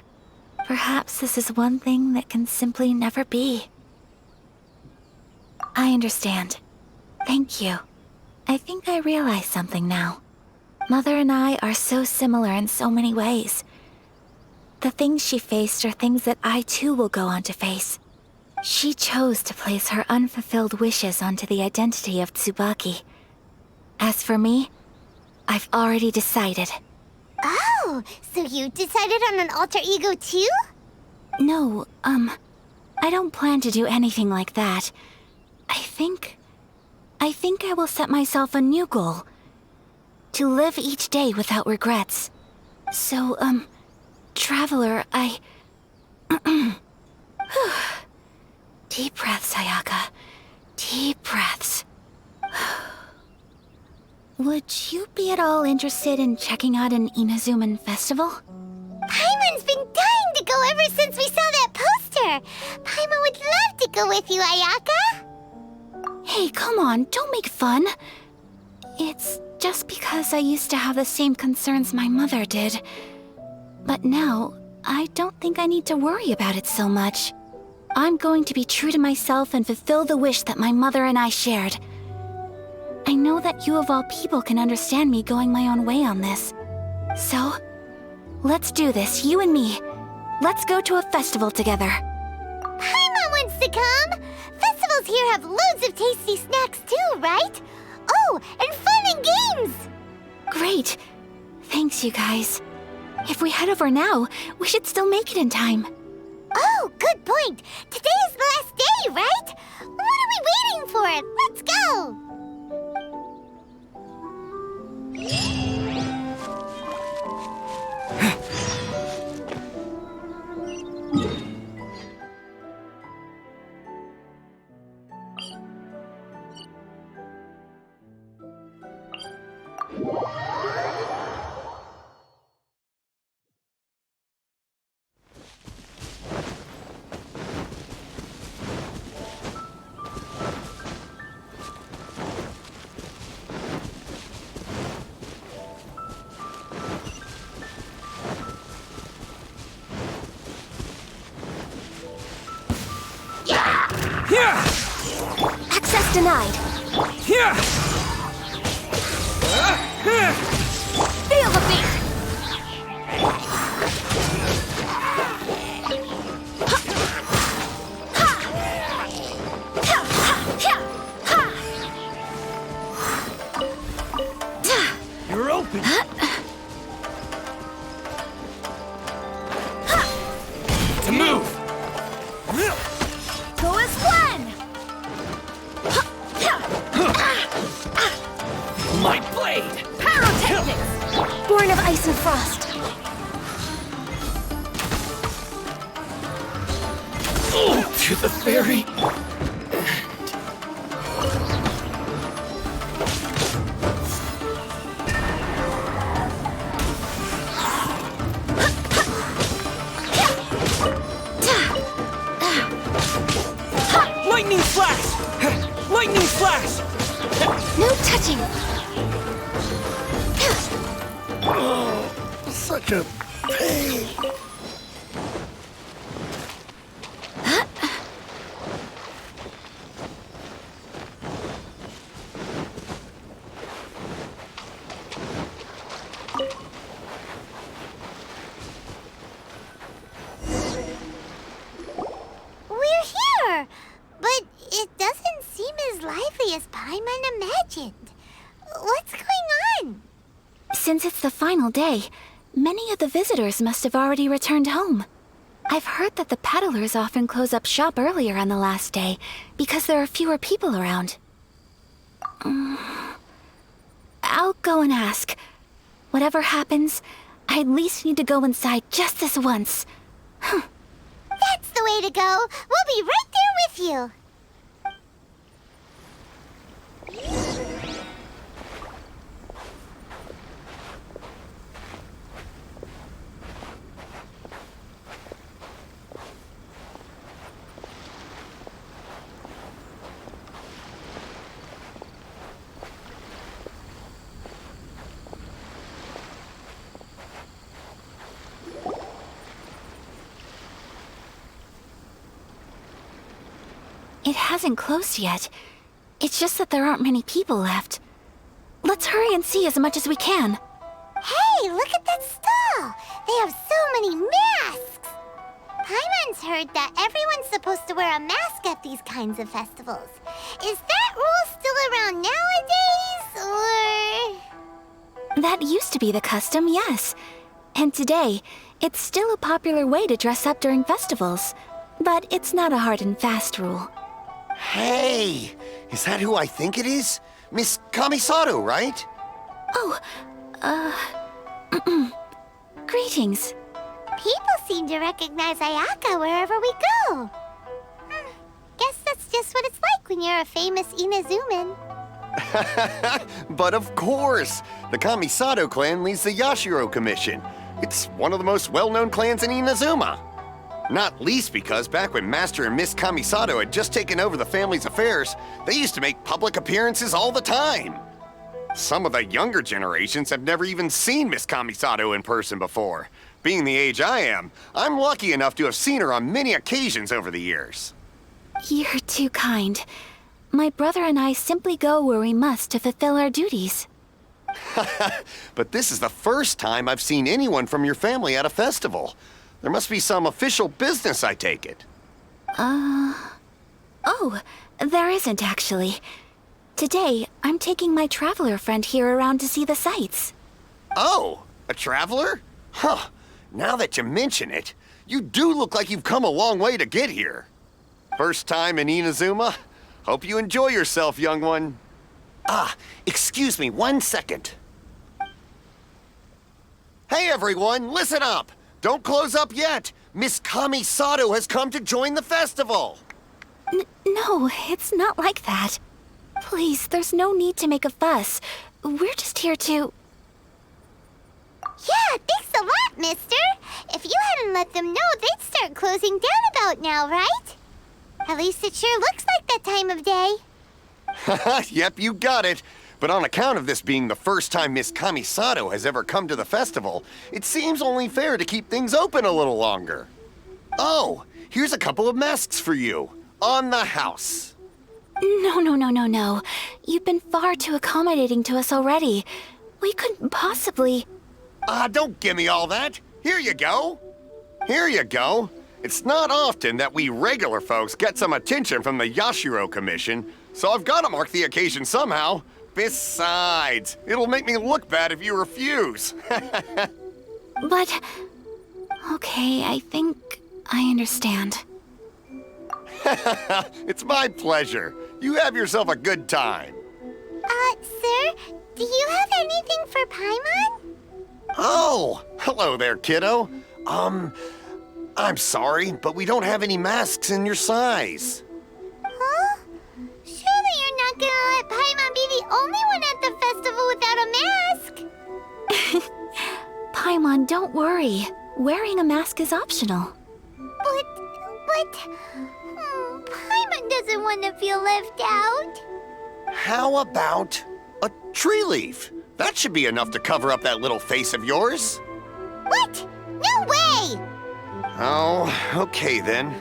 Perhaps this is one thing that can simply never be. I understand. Thank you. I think I realize something now. Mother and I are so similar in so many ways. The things she faced are things that I too will go on to face. She chose to place her unfulfilled wishes onto the identity of Tsubaki. As for me, I've already decided. Oh, so you decided on an alter ego too? No, I don't plan to do anything like that. I think I will set myself a new goal. To live each day without regrets. So, Traveler, Deep breaths, Ayaka. Deep breaths. Would you be at all interested in checking out an Inazuman festival? Paimon's been dying to go ever since we saw that poster. Paimon would love to go with you, Ayaka. Hey, come on, don't make fun. It's just because I used to have the same concerns my mother did. But now, I don't think I need to worry about it so much. I'm going to be true to myself and fulfill the wish that my mother and I shared. I know that you of all people can understand me going my own way on this. So, let's do this, you and me. Let's go to a festival together. Paimon wants to come! Festivals here have loads of tasty snacks too, right? Oh, and fun and games! Great. Thanks, you guys. If we head over now, we should still make it in time. Oh, good point. Today is the last day, right? What are we waiting for? Let's go! Access denied. Feel the beat. You're open. To move! Go as one. My blade! Pyrotechnics, born of ice and frost. Oh, to the very... Lightning flash! Lightning flash! No touching. Such a pain. We're here! But it doesn't seem as lively as Paimon imagined. What's going on? Since it's the final day, many of the visitors must have already returned home. I've heard that the peddlers often close up shop earlier on the last day because there are fewer people around. I'll go and ask. Whatever happens, I at least need to go inside just this once. That's the way to go. We'll be right there with you. It hasn't closed yet. It's just that there aren't many people left. Let's hurry and see as much as we can. Hey, look at that stall! They have so many masks! Paimon's heard that everyone's supposed to wear a mask at these kinds of festivals. Is that rule still around nowadays, or...? That used to be the custom, yes. And today, it's still a popular way to dress up during festivals. But it's not a hard and fast rule. Hey! Is that who I think it is? Miss Kamisato, right? Oh, greetings. People seem to recognize Ayaka wherever we go. Guess that's just what it's like when you're a famous Inazuman. But of course! The Kamisato clan leads the Yashiro Commission. It's one of the most well-known clans in Inazuma. Not least because back when Master and Miss Kamisato had just taken over the family's affairs, they used to make public appearances all the time. Some of the younger generations have never even seen Miss Kamisato in person before. Being the age I am, I'm lucky enough to have seen her on many occasions over the years. You're too kind. My brother and I simply go where we must to fulfill our duties. But this is the first time I've seen anyone from your family at a festival. There must be some official business, I take it. Oh, there isn't actually. Today, I'm taking my traveler friend here around to see the sights. Oh, a traveler? Huh. Now that you mention it, you do look like you've come a long way to get here. First time in Inazuma? Hope you enjoy yourself, young one. Ah, excuse me 1 second. Hey everyone, listen up! Don't close up yet! Miss Kamisato has come to join the festival! No, it's not like that. Please, there's no need to make a fuss. We're just here to... Yeah, thanks a lot, mister. If you hadn't let them know, they'd start closing down about now, right? At least it sure looks like that time of day. Yep, you got it. But on account of this being the first time Miss Kamisato has ever come to the festival, it seems only fair to keep things open a little longer. Oh, here's a couple of masks for you. On the house. No. You've been far too accommodating to us already. We couldn't possibly... Don't give me all that. Here you go. Here you go. It's not often that we regular folks get some attention from the Yashiro Commission, so I've got to mark the occasion somehow. Besides, it'll make me look bad if you refuse. But... Okay, I think I understand. It's my pleasure. You have yourself a good time. Sir, do you have anything for Paimon? Oh, hello there, kiddo. I'm sorry, but we don't have any masks in your size. Huh? Surely you're not gonna let Paimon be the only one at the festival without a mask? Paimon, don't worry. Wearing a mask is optional. But... Paimon doesn't want to feel left out. How about a tree leaf? That should be enough to cover up that little face of yours. What? No way! Oh, okay then.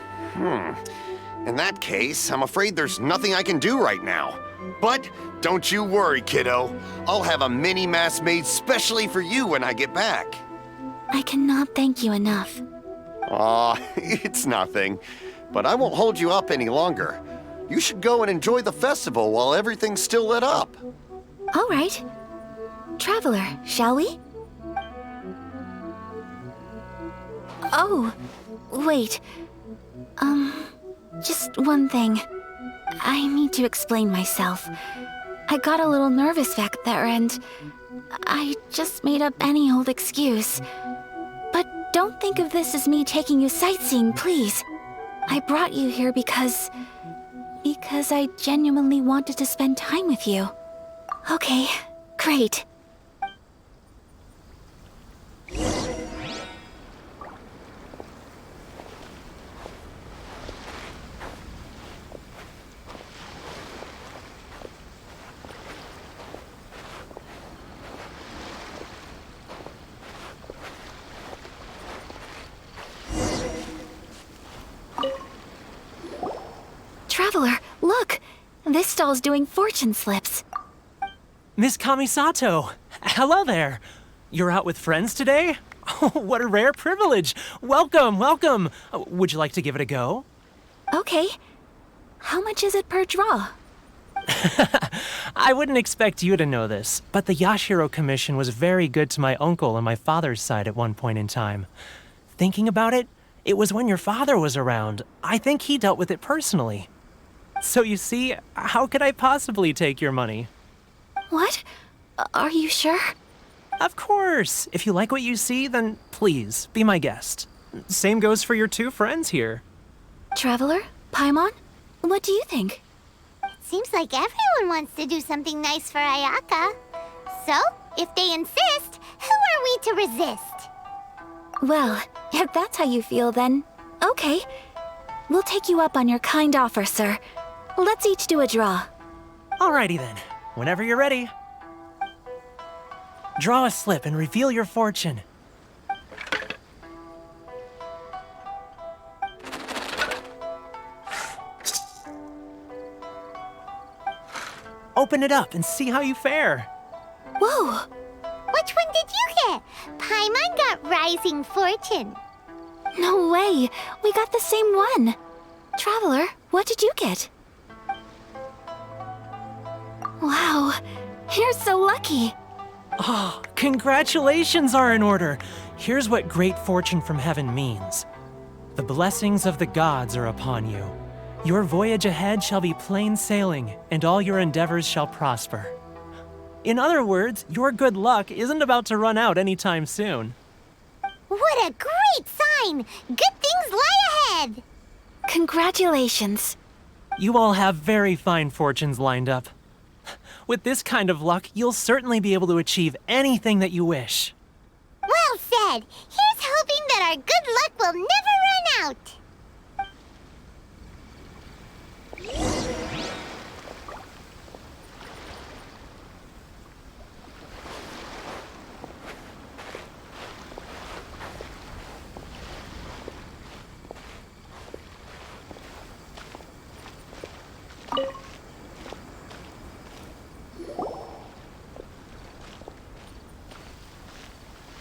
In that case, I'm afraid there's nothing I can do right now. But don't you worry, kiddo. I'll have a mini mask made specially for you when I get back. I cannot thank you enough. Aw, it's nothing. But I won't hold you up any longer. You should go and enjoy the festival while everything's still lit up. All right. Traveler, shall we? Oh, wait. Just one thing. I need to explain myself. I got a little nervous back there and I just made up any old excuse. But don't think of this as me taking you sightseeing, please. I brought you here because I genuinely wanted to spend time with you. Okay, great. Traveler, This stall's doing fortune slips. Miss Kamisato, hello there. You're out with friends today? Oh, what a rare privilege. Welcome, welcome. Would you like to give it a go? Okay. How much is it per draw? I wouldn't expect you to know this, but the Yashiro Commission was very good to my uncle on my father's side at one point in time. Thinking about it, it was when your father was around. I think he dealt with it personally. So you see, how could I possibly take your money? What? Are you sure? Of course. If you like what you see, then please, be my guest. Same goes for your two friends here. Traveler? Paimon? What do you think? Seems like everyone wants to do something nice for Ayaka. So, if they insist, who are we to resist? Well, if that's how you feel, then okay. We'll take you up on your kind offer, sir. Let's each do a draw. Alrighty then. Whenever you're ready. Draw a slip and reveal your fortune. Open it up and see how you fare. Whoa! Which one did you get? Paimon got Rising Fortune. No way! We got the same one! Traveler, what did you get? Wow, you're so lucky! Oh, congratulations are in order. Here's what great fortune from heaven means. The blessings of the gods are upon you. Your voyage ahead shall be plain sailing, and all your endeavors shall prosper. In other words, your good luck isn't about to run out anytime soon. What a great sign! Good things lie ahead! Congratulations. You all have very fine fortunes lined up. With this kind of luck, you'll certainly be able to achieve anything that you wish. Well said! Here's hoping that our good luck will never run out!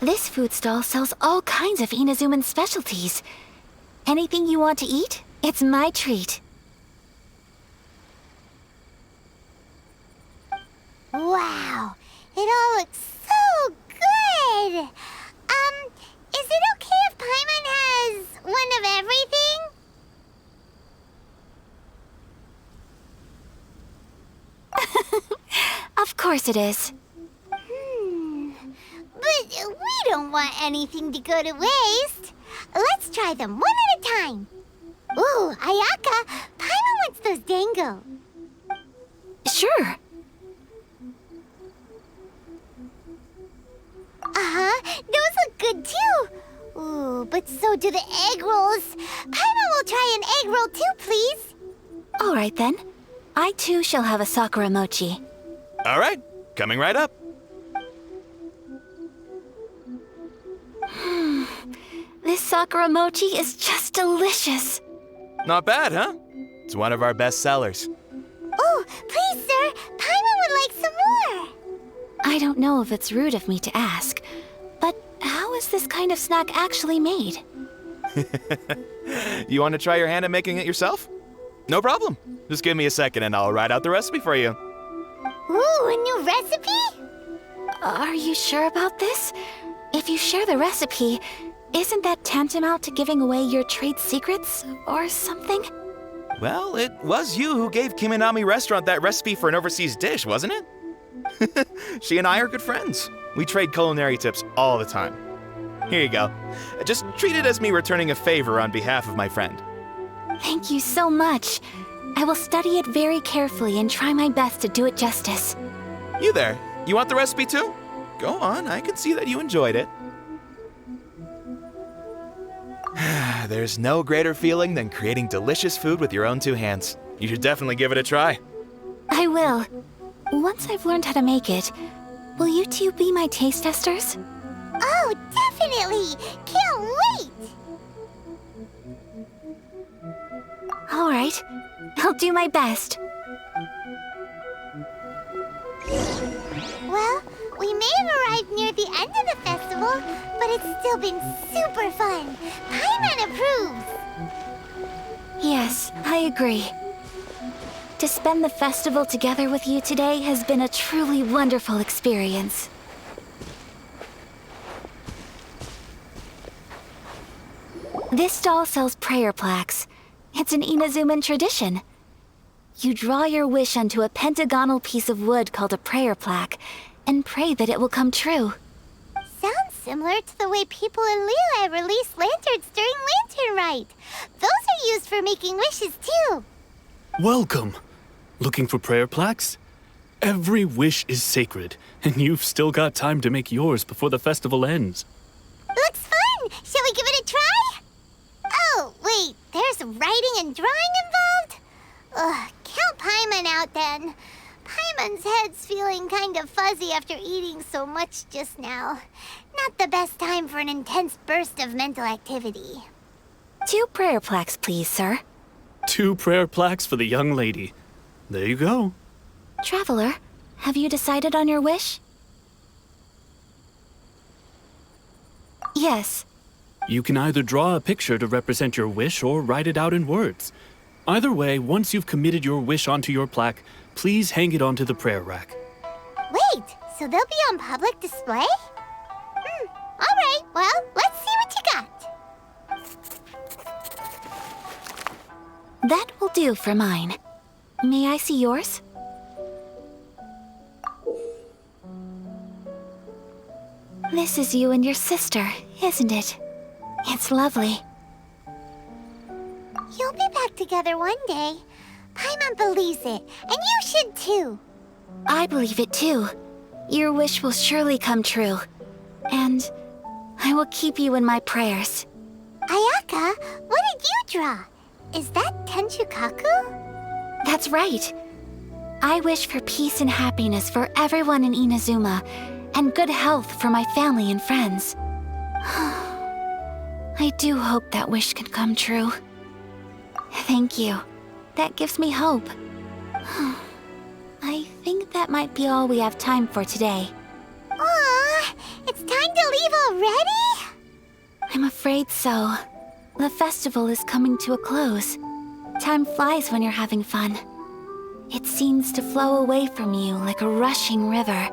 This food stall sells all kinds of Inazuman specialties. Anything you want to eat, it's my treat. Wow! It all looks so good! Is it okay if Paimon has one of everything? Of course it is. But we don't want anything to go to waste. Let's try them one at a time. Ooh, Ayaka, Paimon wants those dango. Sure. Those look good too. Ooh, but so do the egg rolls. Paimon will try an egg roll too, please. All right then. I too shall have a Sakura mochi. All right, coming right up. This Sakura mochi is just delicious. Not bad, huh? It's one of our best sellers. Oh, please, sir. Paimon would like some more. I don't know if it's rude of me to ask, but how is this kind of snack actually made? You want to try your hand at making it yourself? No problem. Just give me a second and I'll write out the recipe for you. Ooh, a new recipe? Are you sure about this? If you share the recipe, isn't that tantamount to giving away your trade secrets or something? Well, it was you who gave Kiminami Restaurant that recipe for an overseas dish, wasn't it? She and I are good friends. We trade culinary tips all the time. Here you go. Just treat it as me returning a favor on behalf of my friend. Thank you so much. I will study it very carefully and try my best to do it justice. You there, you want the recipe too? Go on, I can see that you enjoyed it. There's no greater feeling than creating delicious food with your own two hands. You should definitely give it a try. I will. Once I've learned how to make it, will you two be my taste testers? Oh, definitely! Can't wait! All right. I'll do my best. arrived near the end of the festival, but it's still been super fun. Paimon approves. Yes, I agree. To spend the festival together with you today has been a truly wonderful experience. This stall sells prayer plaques. It's an Inazuman tradition. You draw your wish onto a pentagonal piece of wood called a prayer plaque and pray that it will come true. Sounds similar to the way people in Liyue release lanterns during Lantern Rite. Those are used for making wishes too. Welcome. Looking for prayer plaques? Every wish is sacred, and you've still got time to make yours before the festival ends. Looks fun! Shall we give it a try? Oh, wait, there's writing and drawing involved? Ugh, count Paimon out then. Paimon's head's feeling kind of fuzzy after eating so much just now. Not the best time for an intense burst of mental activity. 2 prayer plaques, please, sir. 2 prayer plaques for the young lady. There you go. Traveler, have you decided on your wish? Yes. You can either draw a picture to represent your wish or write it out in words. Either way, once you've committed your wish onto your plaque, please hang it onto the prayer rack. Wait, so they'll be on public display? Alright, well, let's see what you got. That will do for mine. May I see yours? This is you and your sister, isn't it? It's lovely. You'll be back together one day. Paimon believes it, and you should too. I believe it too. Your wish will surely come true. And I will keep you in my prayers. Ayaka, what did you draw? Is that Tenchukaku? That's right. I wish for peace and happiness for everyone in Inazuma, and good health for my family and friends. I do hope that wish can come true. Thank you. That gives me hope. I think that might be all we have time for today. Aw, it's time to leave already? I'm afraid so. The festival is coming to a close. Time flies when you're having fun. It seems to flow away from you like a rushing river,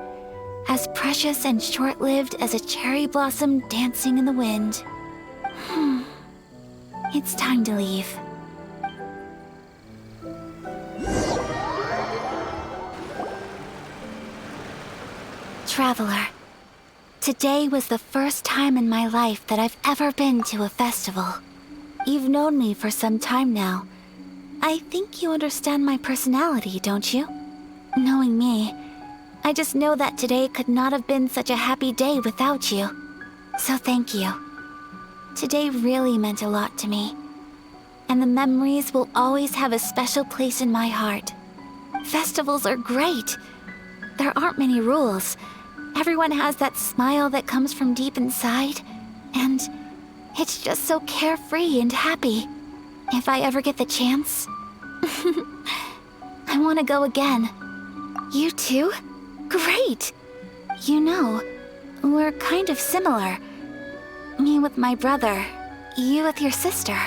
as precious and short-lived as a cherry blossom dancing in the wind. It's time to leave. Traveler, today was the first time in my life that I've ever been to a festival. You've known me for some time now. I think you understand my personality, don't you? Knowing me, I just know that today could not have been such a happy day without you. So thank you. Today really meant a lot to me. And the memories will always have a special place in my heart. Festivals are great. There aren't many rules. Everyone has that smile that comes from deep inside. And it's just so carefree and happy. If I ever get the chance, I want to go again. You too? Great! You know, we're kind of similar. Me with my brother, you with your sister.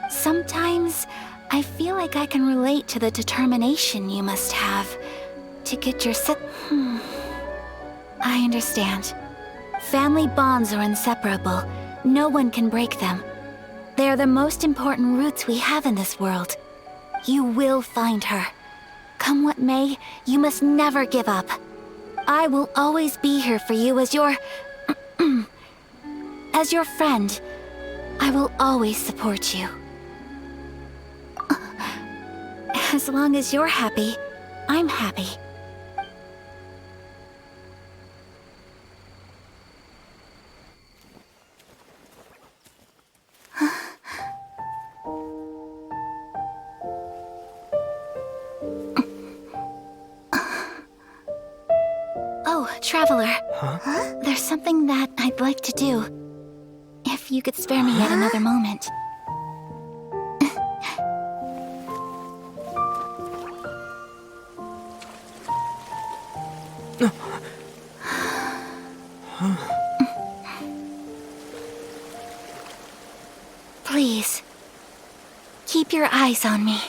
Sometimes I feel like I can relate to the determination you must have to get your I understand. Family bonds are inseparable. No one can break them. They are the most important roots we have in this world. You will find her. Come what may, you must never give up. I will always be here for you as your... as your friend. I will always support you. As long as you're happy, I'm happy. Oh, Traveler. Huh? There's something that I'd like to do. If you could spare me yet another moment. your eyes on me.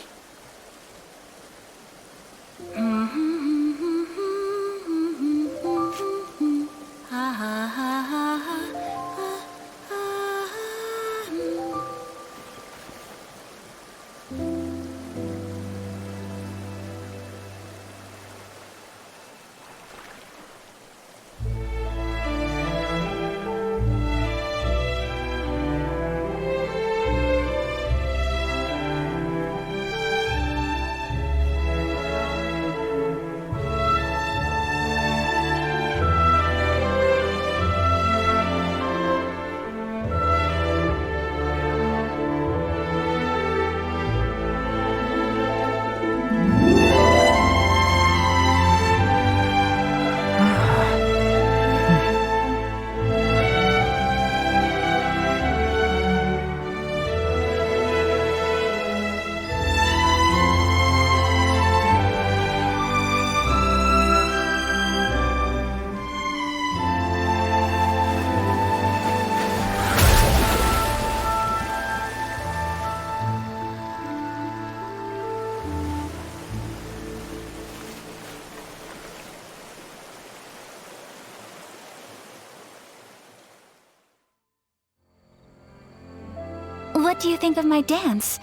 What do you think of my dance?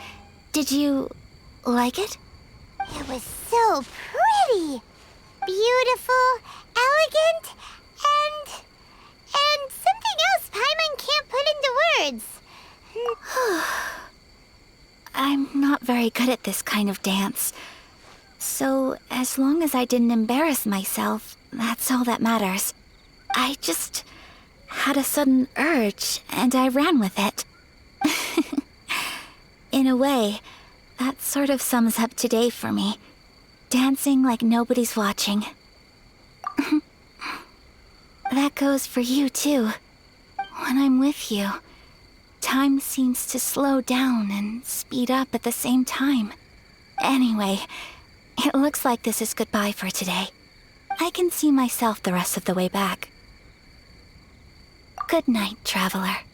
Did you like it? It was so pretty, beautiful, elegant, and something else Paimon can't put into words. I'm not very good at this kind of dance. So, as long as I didn't embarrass myself, that's all that matters. I just had a sudden urge, and I ran with it. In a way, that sort of sums up today for me. Dancing like nobody's watching. That goes for you, too. When I'm with you, time seems to slow down and speed up at the same time. Anyway, it looks like this is goodbye for today. I can see myself the rest of the way back. Good night, traveler.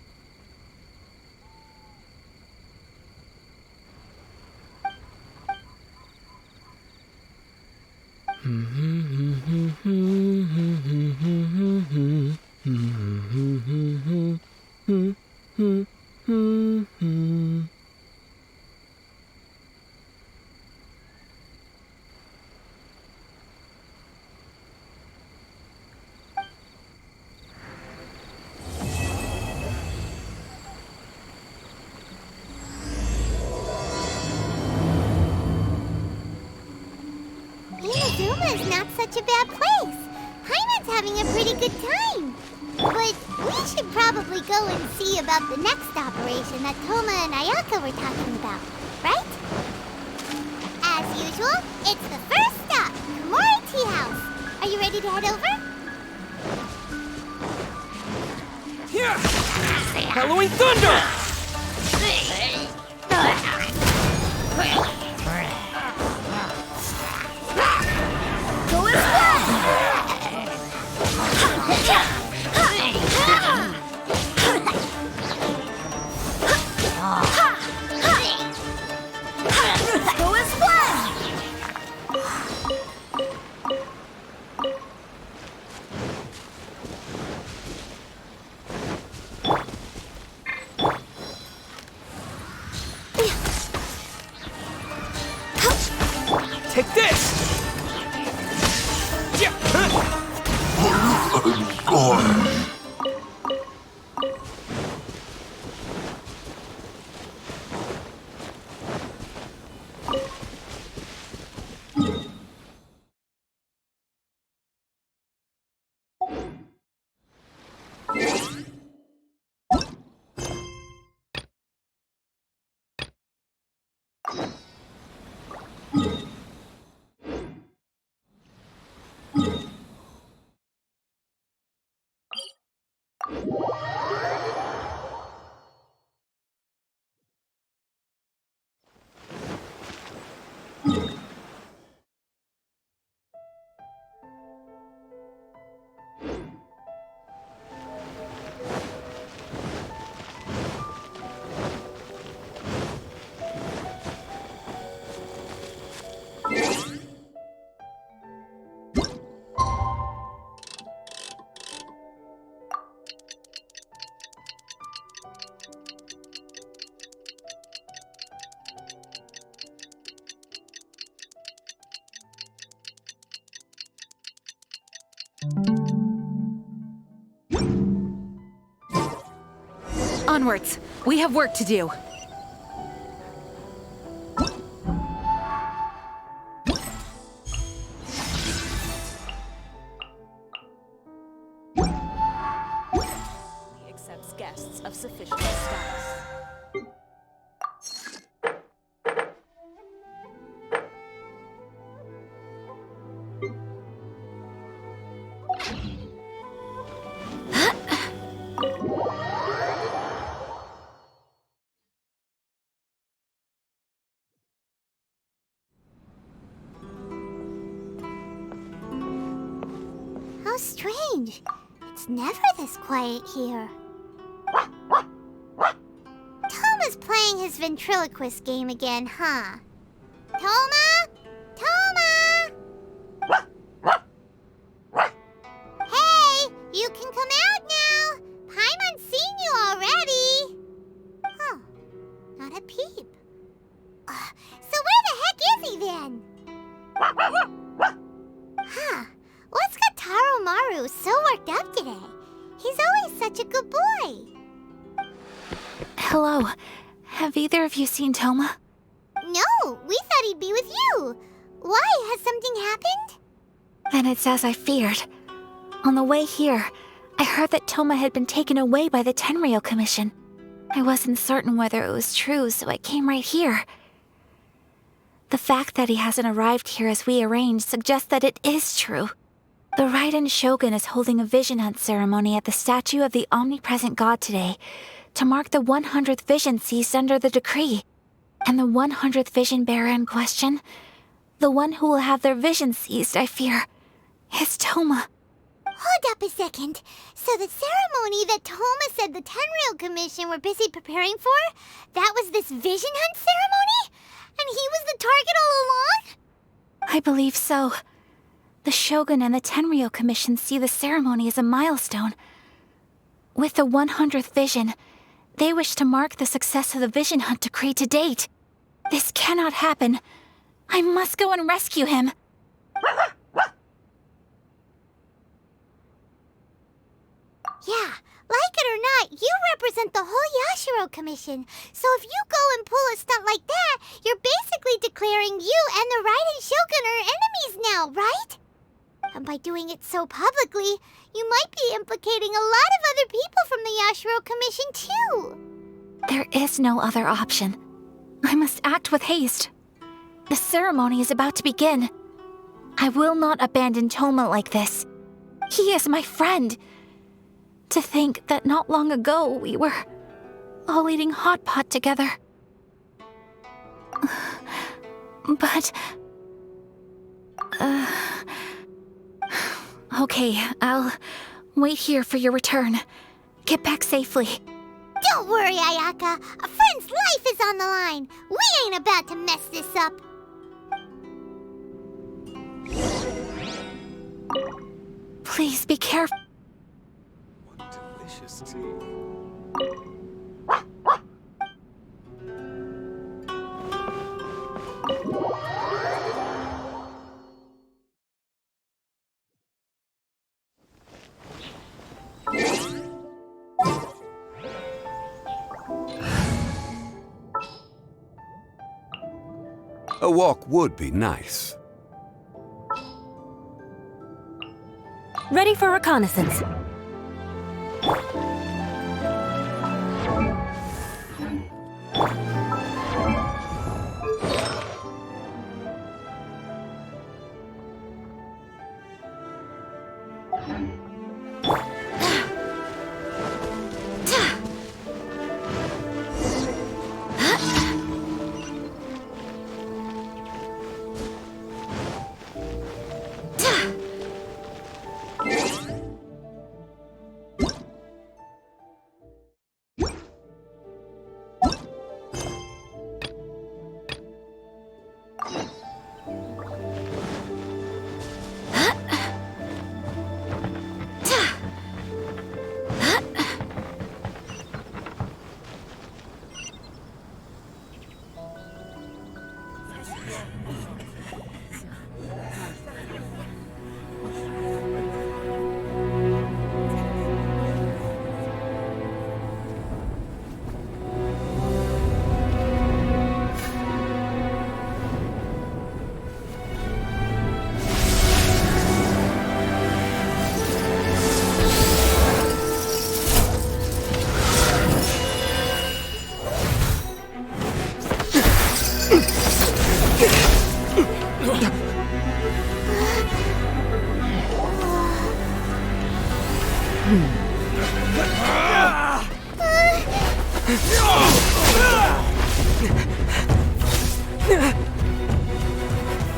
Inazuma's not such a bad place. Paimon's having a pretty good time. But we should probably go and see about the next operation that Toma and Ayaka were talking about, right? As usual, it's the first stop, Komori Tea House. Are you ready to head over? Here! Halloween Thunder! Go as one! Go as one! Take this! Onwards. We have work to do. Accepts guests of sufficient status. How strange. It's never this quiet here. Toma's playing his ventriloquist game again, huh? Toma? Toma! Hey, you can come out now. Paimon's seen you already. Huh, not a peep. So where the heck is he then? Huh, what's got Taro Maru so worked up today? He's always such a good boy. Hello. Have either of you seen Toma? No, we thought he'd be with you. Why? Has something happened? Then it's as I feared. On the way here, I heard that Toma had been taken away by the Tenryou Commission. I wasn't certain whether it was true, so I came right here. The fact that he hasn't arrived here as we arranged suggests that it is true. The Raiden Shogun is holding a vision hunt ceremony at the statue of the omnipresent god today to mark the 100th vision seized under the decree. And the 100th vision bearer in question, the one who will have their vision seized, I fear, is Toma. Hold up a second. So the ceremony that Toma said the Tenryou Commission were busy preparing for, that was this vision hunt ceremony? And he was the target all along? I believe so. The Shogun and the Tenryou Commission see the ceremony as a milestone. With the 100th vision, they wish to mark the success of the vision hunt decree to date. This cannot happen. I must go and rescue him. Yeah, like it or not, you represent the whole Yashiro Commission. So if you go and pull a stunt like that, you're basically declaring you and the Raiden Shogun are enemies now, right? And by doing it so publicly, you might be implicating a lot of other people from the Yashiro Commission too. There is no other option. I must act with haste. The ceremony is about to begin. I will not abandon Toma like this. He is my friend. To think that not long ago we were all eating hot pot together. But... Okay, I'll wait here for your return. Get back safely. Don't worry, Ayaka. A friend's life is on the line. We ain't about to mess this up. Please be careful. What delicious tea. A walk would be nice. Ready for reconnaissance.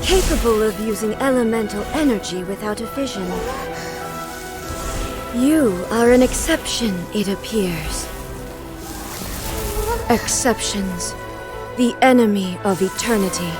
Capable of using elemental energy without a fission. You are an exception, it appears. Exceptions. The enemy of eternity.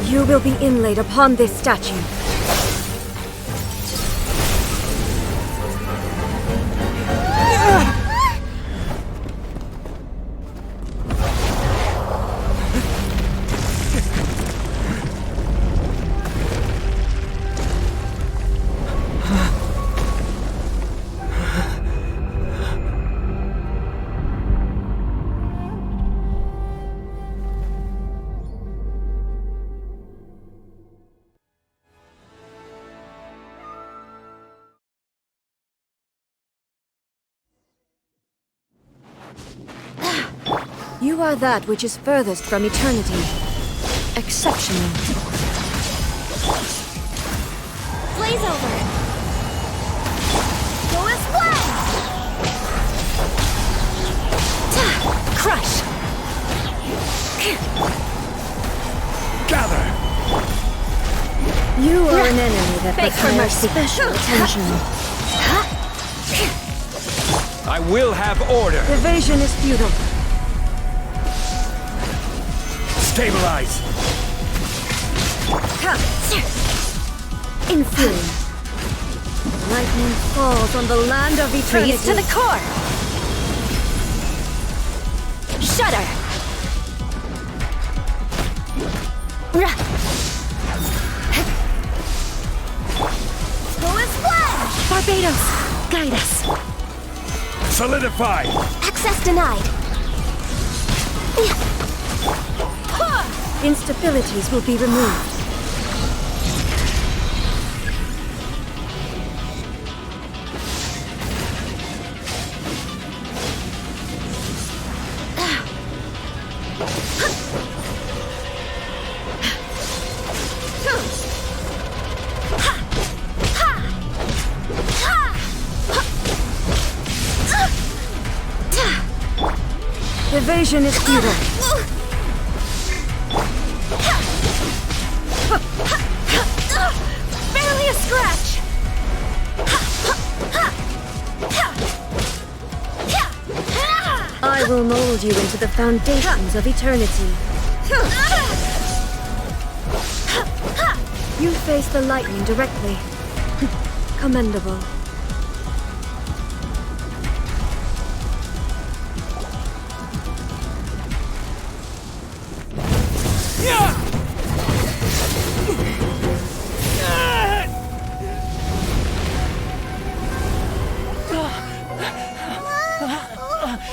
You will be inlaid upon this statue. You are that which is furthest from eternity. Exceptional. Blaze over! Go as one! Crush! Gather! You are an enemy that Beg for requires mercy. special attention. I will have order. Evasion is futile. Stabilize. In fury. Lightning falls on the land of eternity. Freeze to the core! Shudder! Go as one! Barbados, guide us. Solidify. Access denied. Instabilities will be removed. Evasion is futile. Barely a scratch! I will mold you into the foundations of eternity. You face the lightning directly. Commendable.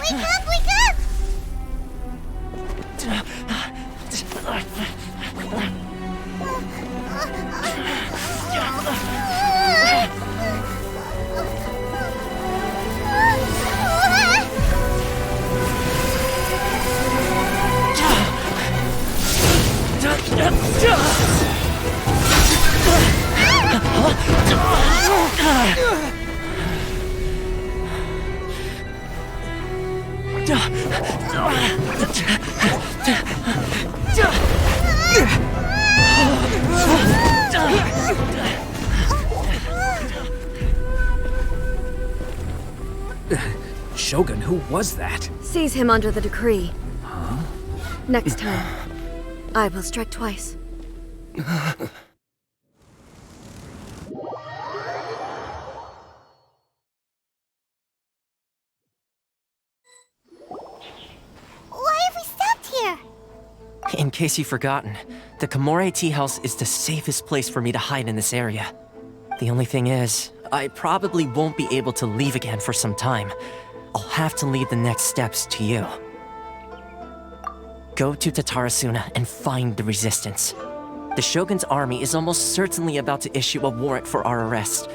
Wake up, wake up! Shogun, who was that? Seize him under the decree. Next time, I will strike twice. Why have we stopped here? In case you've forgotten, the Komore Tea House is the safest place for me to hide in this area. The only thing is, I probably won't be able to leave again for some time. I'll have to leave the next steps to you. Go to Tatarasuna and find the resistance. The Shogun's army is almost certainly about to issue a warrant for our arrest.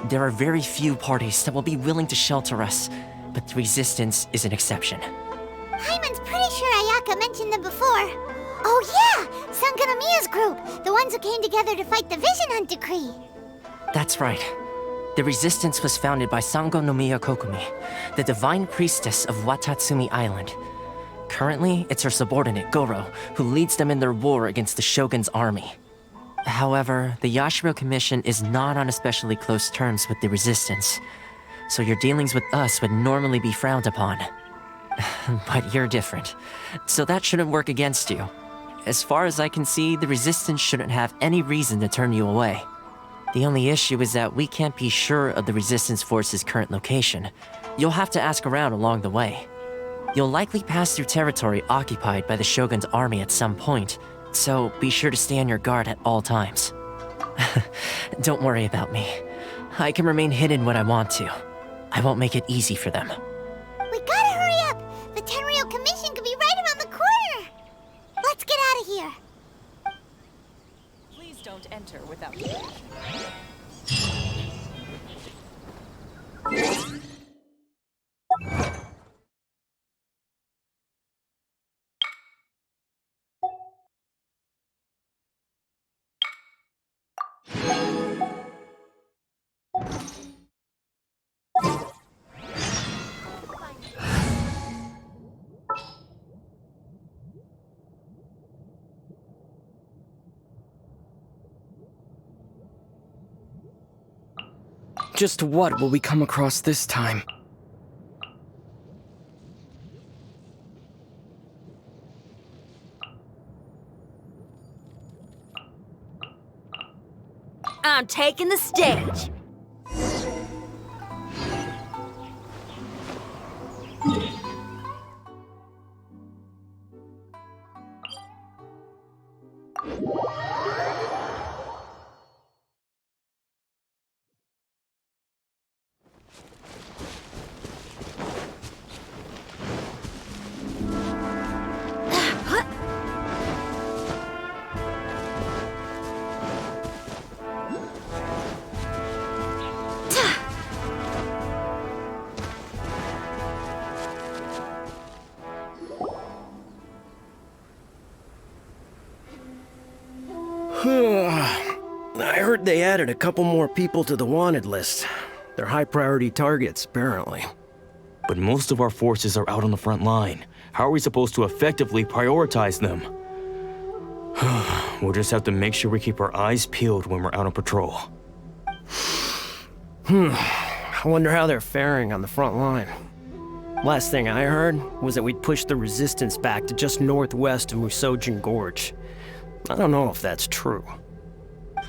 There are very few parties that will be willing to shelter us, but the Resistance is an exception. Hyman's pretty sure Ayaka mentioned them before. Oh yeah! Sangonomiya's group! The ones who came together to fight the Vision Hunt Decree! That's right. The Resistance was founded by Sango no Miya Kokumi, the divine priestess of Watatsumi Island. Currently, it's her subordinate, Goro, who leads them in their war against the Shogun's army. However, the Yashiro Commission is not on especially close terms with the Resistance, so your dealings with us would normally be frowned upon. But you're different, so that shouldn't work against you. As far as I can see, the Resistance shouldn't have any reason to turn you away. The only issue is that we can't be sure of the Resistance Force's current location. You'll have to ask around along the way. You'll likely pass through territory occupied by the Shogun's army at some point, so be sure to stay on your guard at all times. Don't worry about me. I can remain hidden when I want to. I won't make it easy for them. We gotta hurry up! The Tenryou Commission could be right around the corner! Let's get out of here! Please don't enter without permission. Just what will we come across this time? I'm taking the stage. I heard they added a couple more people to the wanted list. They're high-priority targets, apparently. But most of our forces are out on the front line. How are we supposed to effectively prioritize them? We'll just have to make sure we keep our eyes peeled when we're out on patrol. I wonder how they're faring on the front line. Last thing I heard was that we'd pushed the Resistance back to just northwest of Musojin Gorge. I don't know if that's true.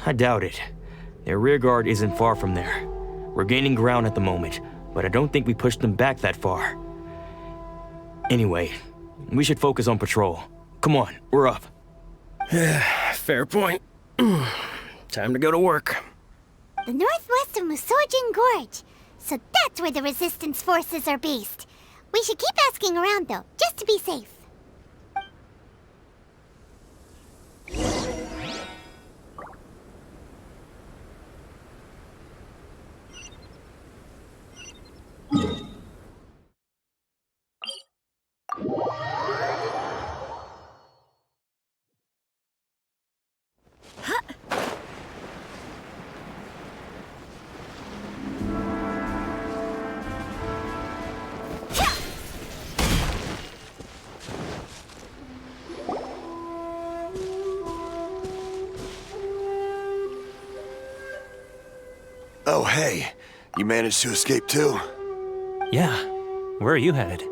I doubt it. Their rearguard isn't far from there. We're gaining ground at the moment, but I don't think we pushed them back that far. Anyway, we should focus on patrol. Come on, we're up. Fair point. Time to go to work. The northwest of Musojin Gorge. So that's where the Resistance forces are based. We should keep asking around though, just to be safe. Oh, hey. You managed to escape too? Yeah. Where are you headed?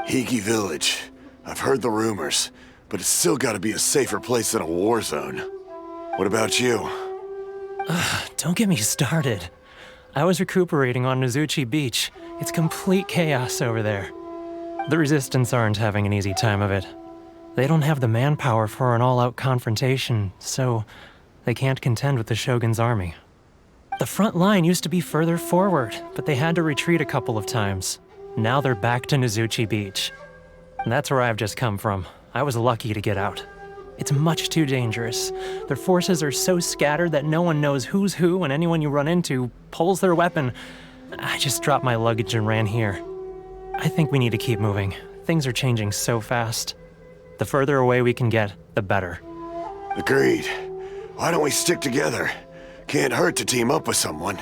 Higi Village. I've heard the rumors, but it's still gotta be a safer place than a war zone. What about you? Don't get me started. I was recuperating on Nozuchi Beach. It's complete chaos over there. The Resistance aren't having an easy time of it. They don't have the manpower for an all-out confrontation, so they can't contend with the Shogun's army. The front line used to be further forward, but they had to retreat a couple of times. Now they're back to Nozuchi Beach. And that's where I've just come from. I was lucky to get out. It's much too dangerous. Their forces are so scattered that no one knows who's who, and anyone you run into pulls their weapon. I just dropped my luggage and ran here. I think we need to keep moving. Things are changing so fast. The further away we can get, the better. Agreed. Why don't we stick together? Can't hurt to team up with someone.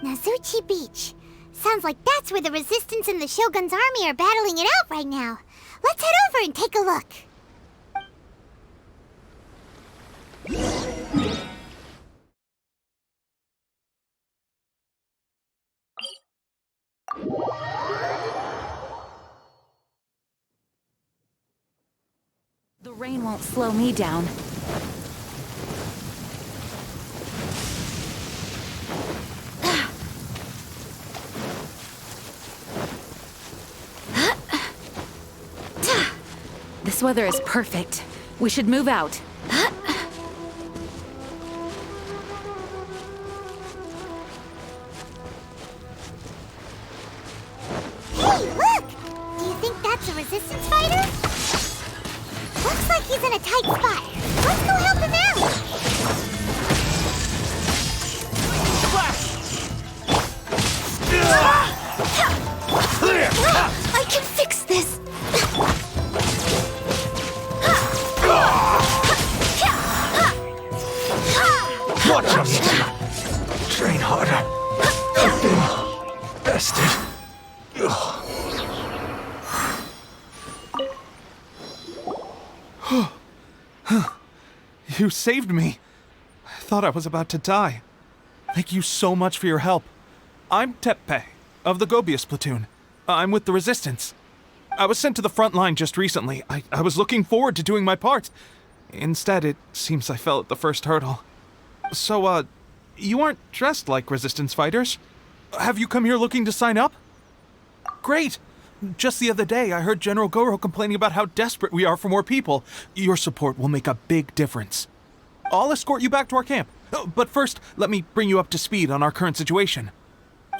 Nazuchi Beach. Sounds like that's where the Resistance and the Shogun's army are battling it out right now. Let's head over and take a look. The rain won't slow me down. This weather is perfect. We should move out. Hey, look! Do you think that's a Resistance fighter? Looks like he's in a tight spot. Let's go help him out! I can fix this! Watch us! Train harder. I've been bested. You saved me. I thought I was about to die. Thank you so much for your help. I'm Teppei, of the Gobius platoon. I'm with the Resistance. I was sent to the front line just recently. I was looking forward to doing my part. Instead, it seems I fell at the first hurdle. So, you aren't dressed like Resistance fighters? Have you come here looking to sign up? Great! Just the other day, I heard General Goro complaining about how desperate we are for more people. Your support will make a big difference. I'll escort you back to our camp. But first, let me bring you up to speed on our current situation.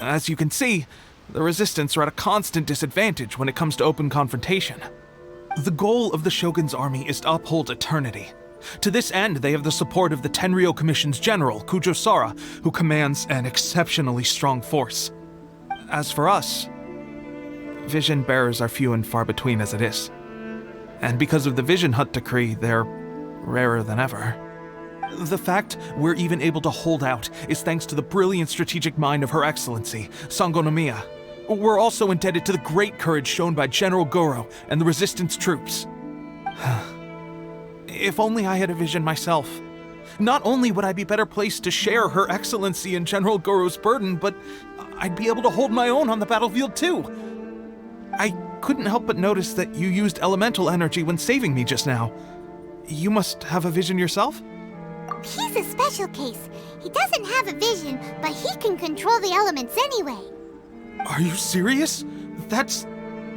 As you can see, the Resistance are at a constant disadvantage when it comes to open confrontation. The goal of the Shogun's army is to uphold eternity. To this end, they have the support of the Tenryou Commission's general, Kujosara, who commands an exceptionally strong force. As for us, vision bearers are few and far between as it is. And because of the Vision Hut decree, they're rarer than ever. The fact we're even able to hold out is thanks to the brilliant strategic mind of Her Excellency, Sangonomiya. We're also indebted to the great courage shown by General Goro and the Resistance troops. If only I had a vision myself. Not only would I be better placed to share Her Excellency and General Goro's burden, but I'd be able to hold my own on the battlefield too. I couldn't help but notice that you used elemental energy when saving me just now. You must have a vision yourself? He's a special case. He doesn't have a vision, but he can control the elements anyway. Are you serious? That's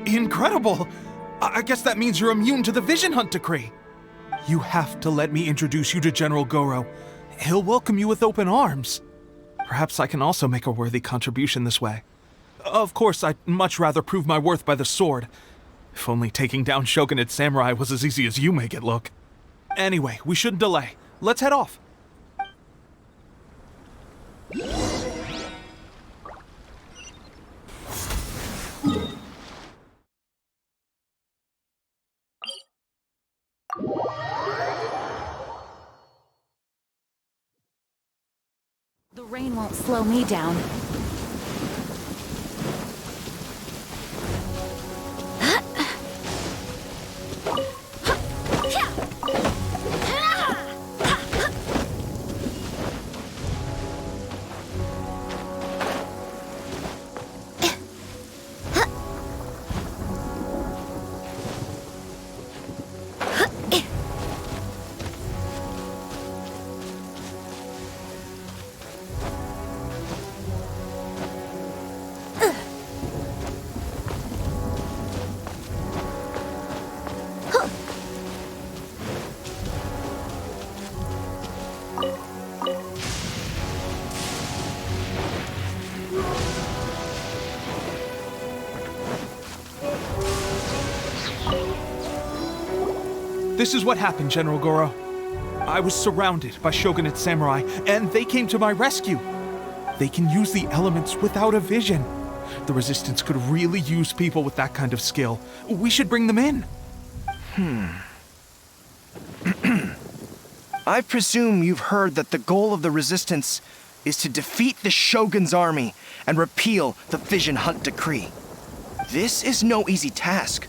incredible. I guess that means you're immune to the Vision Hunt decree. You have to let me introduce you to General Goro. He'll welcome you with open arms. Perhaps I can also make a worthy contribution this way. Of course, I'd much rather prove my worth by the sword. If only taking down Shogunate samurai was as easy as you make it look. Anyway, we shouldn't delay. Let's head off. The rain won't slow me down. This is what happened, General Goro. I was surrounded by Shogunate samurai, and they came to my rescue. They can use the elements without a vision. The Resistance could really use people with that kind of skill. We should bring them in. I presume you've heard that the goal of the Resistance is to defeat the Shogun's army and repeal the Vision Hunt Decree. This is no easy task.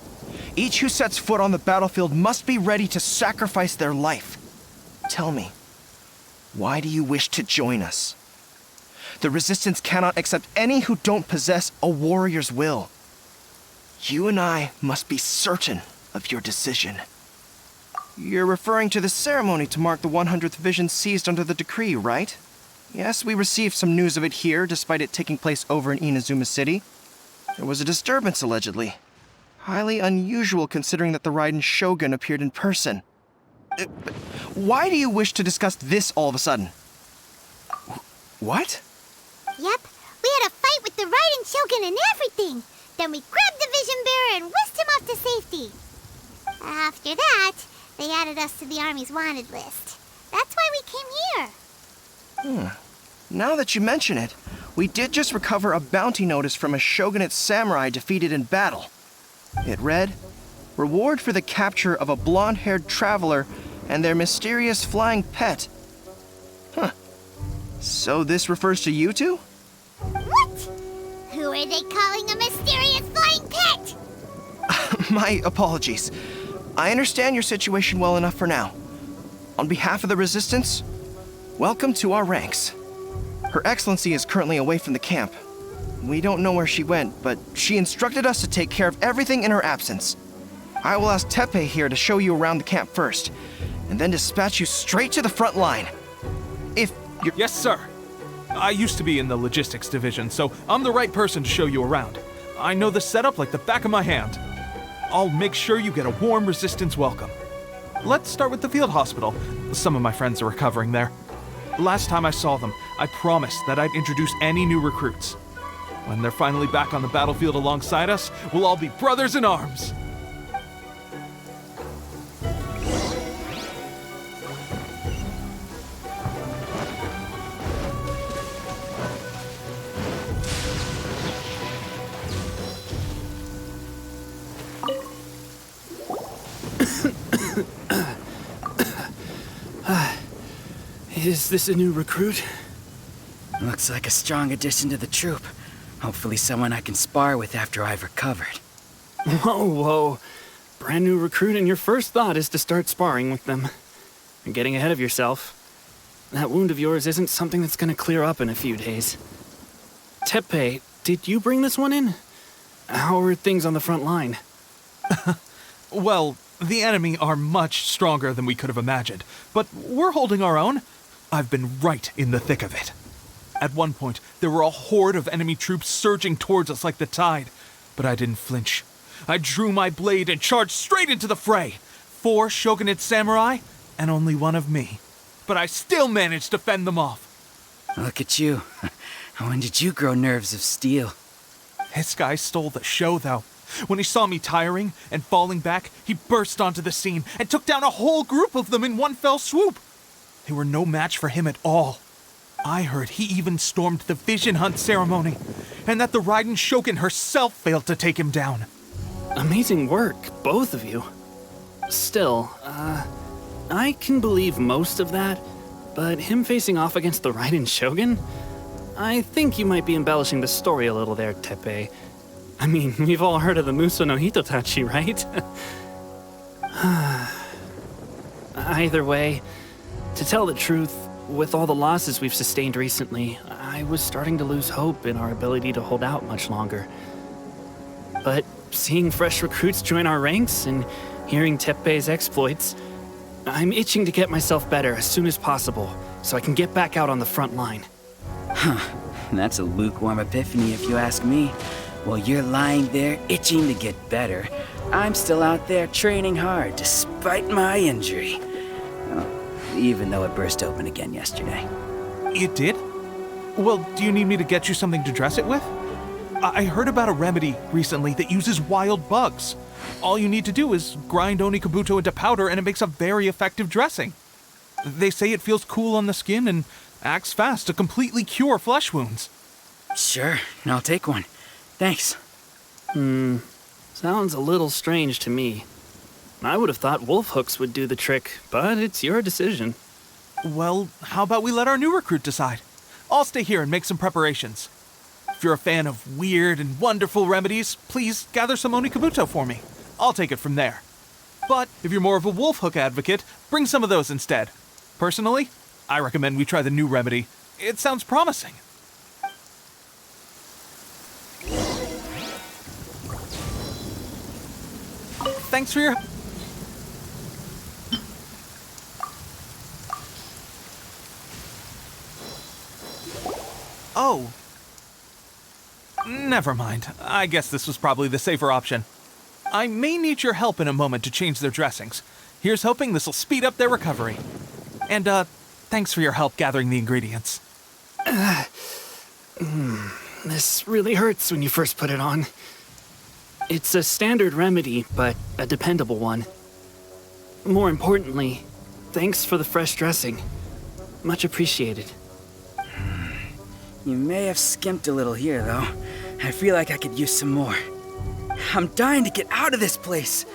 Each who sets foot on the battlefield must be ready to sacrifice their life. Tell me, why do you wish to join us? The Resistance cannot accept any who don't possess a warrior's will. You and I must be certain of your decision. You're referring to the ceremony to mark the 100th Vision seized under the decree, right? Yes, we received some news of it here, despite it taking place over in Inazuma City. There was a disturbance, allegedly. Highly unusual considering that the Raiden Shogun appeared in person. Why do you wish to discuss this all of a sudden? What? Yep, we had a fight with the Raiden Shogun and everything. Then we grabbed the Vision Bearer and whisked him off to safety. After that, they added us to the Army's wanted list. That's why we came here. Now that you mention it, we did just recover a bounty notice from a Shogunate samurai defeated in battle. It read, "Reward for the capture of a blonde-haired traveler and their mysterious flying pet." So this refers to you two? What? Who are they calling a mysterious flying pet? My apologies. I understand your situation well enough for now. On behalf of the Resistance, welcome to our ranks. Her Excellency is currently away from the camp. We don't know where she went, but she instructed us to take care of everything in her absence. I will ask Teppei here to show you around the camp first, and then dispatch you straight to the front line. If you're... Yes, sir. I used to be in the logistics division, so I'm the right person to show you around. I know the setup like the back of my hand. I'll make sure you get a warm Resistance welcome. Let's start with the field hospital. Some of my friends are recovering there. Last time I saw them, I promised that I'd introduce any new recruits. When they're finally back on the battlefield alongside us, we'll all be brothers in arms. Is this a new recruit? Looks like a strong addition to the troop. Hopefully someone I can spar with after I've recovered. Whoa. Brand new recruit and your first thought is to start sparring with them. You're getting ahead of yourself. That wound of yours isn't something that's gonna clear up in a few days. Teppei, did you bring this one in? How are things on the front line? Well, the enemy are much stronger than we could have imagined, but we're holding our own. I've been right in the thick of it. At one point, there were a horde of enemy troops surging towards us like the tide, but I didn't flinch. I drew my blade and charged straight into the fray. 4 Shogunate samurai, and only one of me. But I still managed to fend them off. Look at you. When did you grow nerves of steel? This guy stole the show, though. When he saw me tiring and falling back, he burst onto the scene and took down a whole group of them in one fell swoop. They were no match for him at all. I heard he even stormed the Vision Hunt ceremony, and that the Raiden Shogun herself failed to take him down. Amazing work, both of you. Still, I can believe most of that, but him facing off against the Raiden Shogun? I think you might be embellishing the story a little there, Teppei. I mean, we've all heard of the Muso no Hitotachi, right? Either way, to tell the truth, with all the losses we've sustained recently, I was starting to lose hope in our ability to hold out much longer. But seeing fresh recruits join our ranks and hearing Teppei's exploits, I'm itching to get myself better as soon as possible so I can get back out on the front line. That's a lukewarm epiphany if you ask me. While you're lying there itching to get better, I'm still out there training hard despite my injury. Even though it burst open again yesterday. It did? Well, do you need me to get you something to dress it with? I heard about a remedy recently that uses wild bugs. All you need to do is grind Onikabuto into powder and it makes a very effective dressing. They say it feels cool on the skin and acts fast to completely cure flesh wounds. Sure, I'll take one. Thanks. Sounds a little strange to me. I would have thought wolf hooks would do the trick, but it's your decision. Well, how about we let our new recruit decide? I'll stay here and make some preparations. If you're a fan of weird and wonderful remedies, please gather some Onikabuto for me. I'll take it from there. But if you're more of a wolf hook advocate, bring some of those instead. Personally, I recommend we try the new remedy. It sounds promising. Thanks for your... Oh. Never mind. I guess this was probably the safer option. I may need your help in a moment to change their dressings. Here's hoping this'll speed up their recovery. And, thanks for your help gathering the ingredients. This really hurts when you first put it on. It's a standard remedy, but a dependable one. More importantly, thanks for the fresh dressing. Much appreciated. You may have skimped a little here, though. I feel like I could use some more. I'm dying to get out of this place.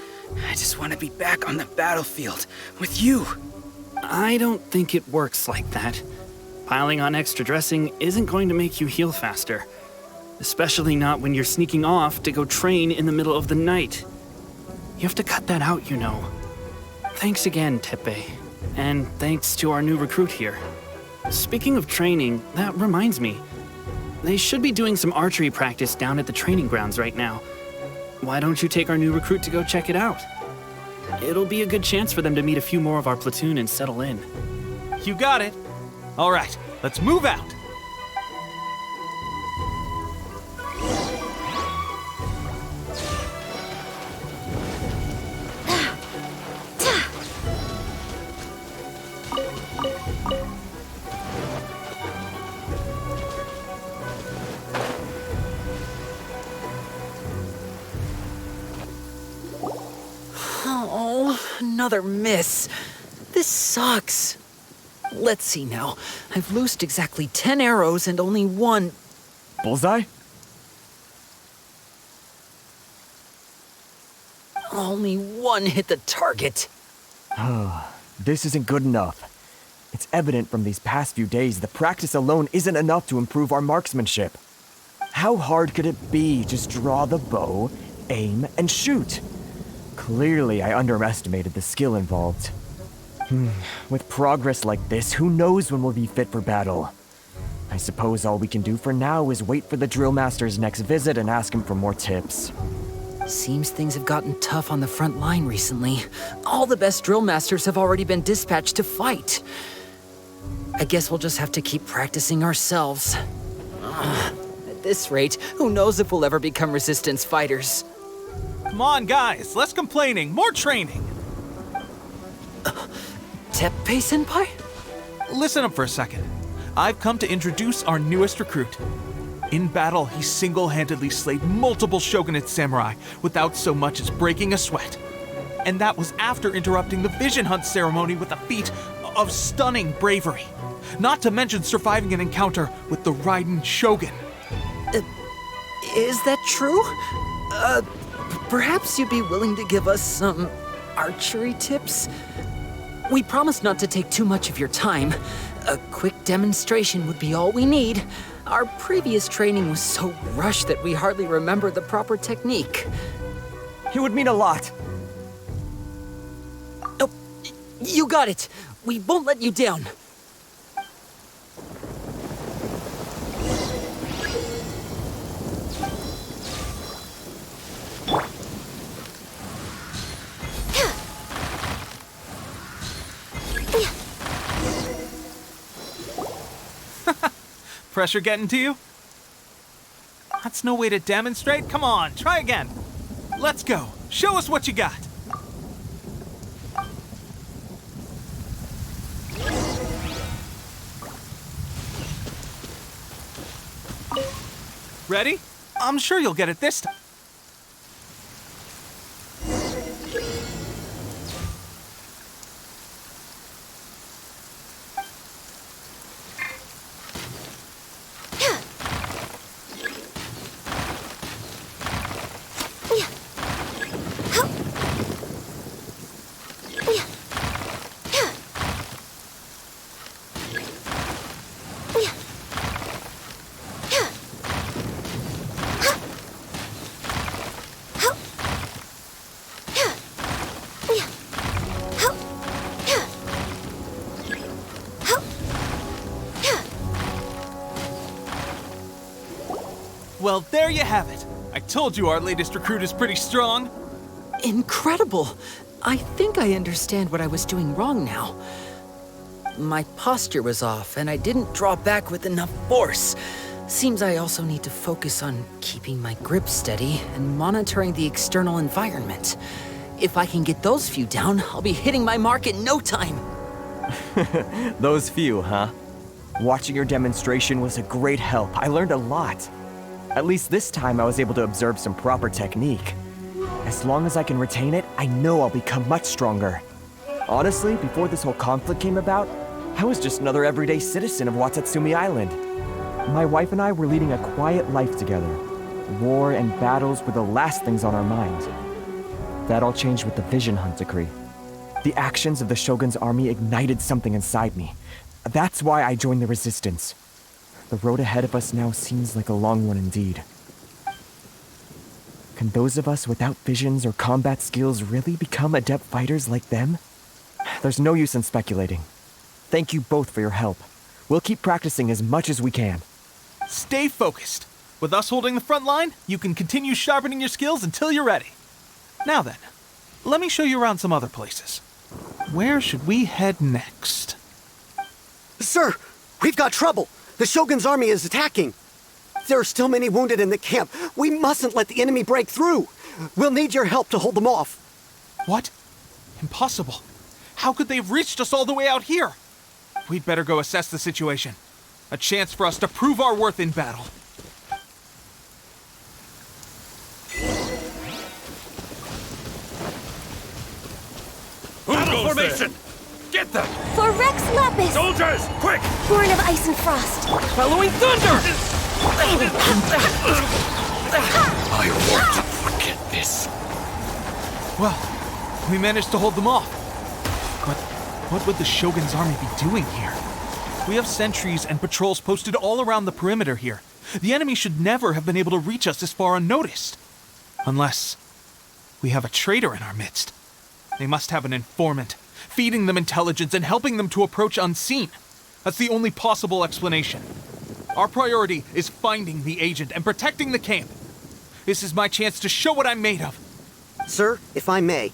I just want to be back on the battlefield with you. I don't think it works like that. Piling on extra dressing isn't going to make you heal faster. Especially not when you're sneaking off to go train in the middle of the night. You have to cut that out, you know. Thanks again, Teppei. And thanks to our new recruit here. Speaking of training, that reminds me. They should be doing some archery practice down at the training grounds right now. Why don't you take our new recruit to go check it out? It'll be a good chance for them to meet a few more of our platoon and settle in. You got it. All right, let's move out. Another miss. This sucks. Let's see now. I've loosed exactly 10 arrows and only one... Bullseye? Only one hit the target. This isn't good enough. It's evident from these past few days the practice alone isn't enough to improve our marksmanship. How hard could it be? Just draw the bow, aim, and shoot. Clearly, I underestimated the skill involved. With progress like this, who knows when we'll be fit for battle? I suppose all we can do for now is wait for the drill master's next visit and ask him for more tips. Seems things have gotten tough on the front line recently. All the best drill masters have already been dispatched to fight. I guess we'll just have to keep practicing ourselves. At this rate, who knows if we'll ever become resistance fighters. Come on, guys, less complaining, more training. Teppei-senpai? Listen up for a second. I've come to introduce our newest recruit. In battle, he single-handedly slayed multiple shogunate samurai without so much as breaking a sweat. And that was after interrupting the vision hunt ceremony with a feat of stunning bravery. Not to mention surviving an encounter with the Raiden Shogun. Is that true? Perhaps you'd be willing to give us some archery tips? We promise not to take too much of your time. A quick demonstration would be all we need. Our previous training was so rushed that we hardly remember the proper technique. It would mean a lot. Oh, you got it. We won't let you down. Pressure getting to you? That's no way to demonstrate. Come on, try again. Let's go. Show us what you got. Ready? I'm sure you'll get it this time. Well, there you have it. I told you our latest recruit is pretty strong. Incredible! I think I understand what I was doing wrong now. My posture was off, and I didn't draw back with enough force. Seems I also need to focus on keeping my grip steady and monitoring the external environment. If I can get those few down, I'll be hitting my mark in no time. Those few, huh? Watching your demonstration was a great help. I learned a lot. At least this time I was able to observe some proper technique. As long as I can retain it, I know I'll become much stronger. Honestly, before this whole conflict came about, I was just another everyday citizen of Watatsumi Island. My wife and I were leading a quiet life together. War and battles were the last things on our mind. That all changed with the Vision Hunt decree. The actions of the Shogun's army ignited something inside me. That's why I joined the Resistance. The road ahead of us now seems like a long one indeed. Can those of us without visions or combat skills really become adept fighters like them? There's no use in speculating. Thank you both for your help. We'll keep practicing as much as we can. Stay focused. With us holding the front line, you can continue sharpening your skills until you're ready. Now then, let me show you around some other places. Where should we head next? Sir, we've got trouble. The Shogun's army is attacking. There are still many wounded in the camp. We mustn't let the enemy break through. We'll need your help to hold them off. What? Impossible. How could they have reached us all the way out here? We'd better go assess the situation. A chance for us to prove our worth in battle. Battle formation! Get them! For Rex Lapis! Soldiers, quick! Born of ice and frost! Bellowing thunder! I want to forget this. Well, we managed to hold them off. But what would the Shogun's army be doing here? We have sentries and patrols posted all around the perimeter here. The enemy should never have been able to reach us this far unnoticed. Unless we have a traitor in our midst. They must have an informant, feeding them intelligence and helping them to approach unseen. That's the only possible explanation. Our priority is finding the agent and protecting the camp. This is my chance to show what I'm made of. Sir, if I may,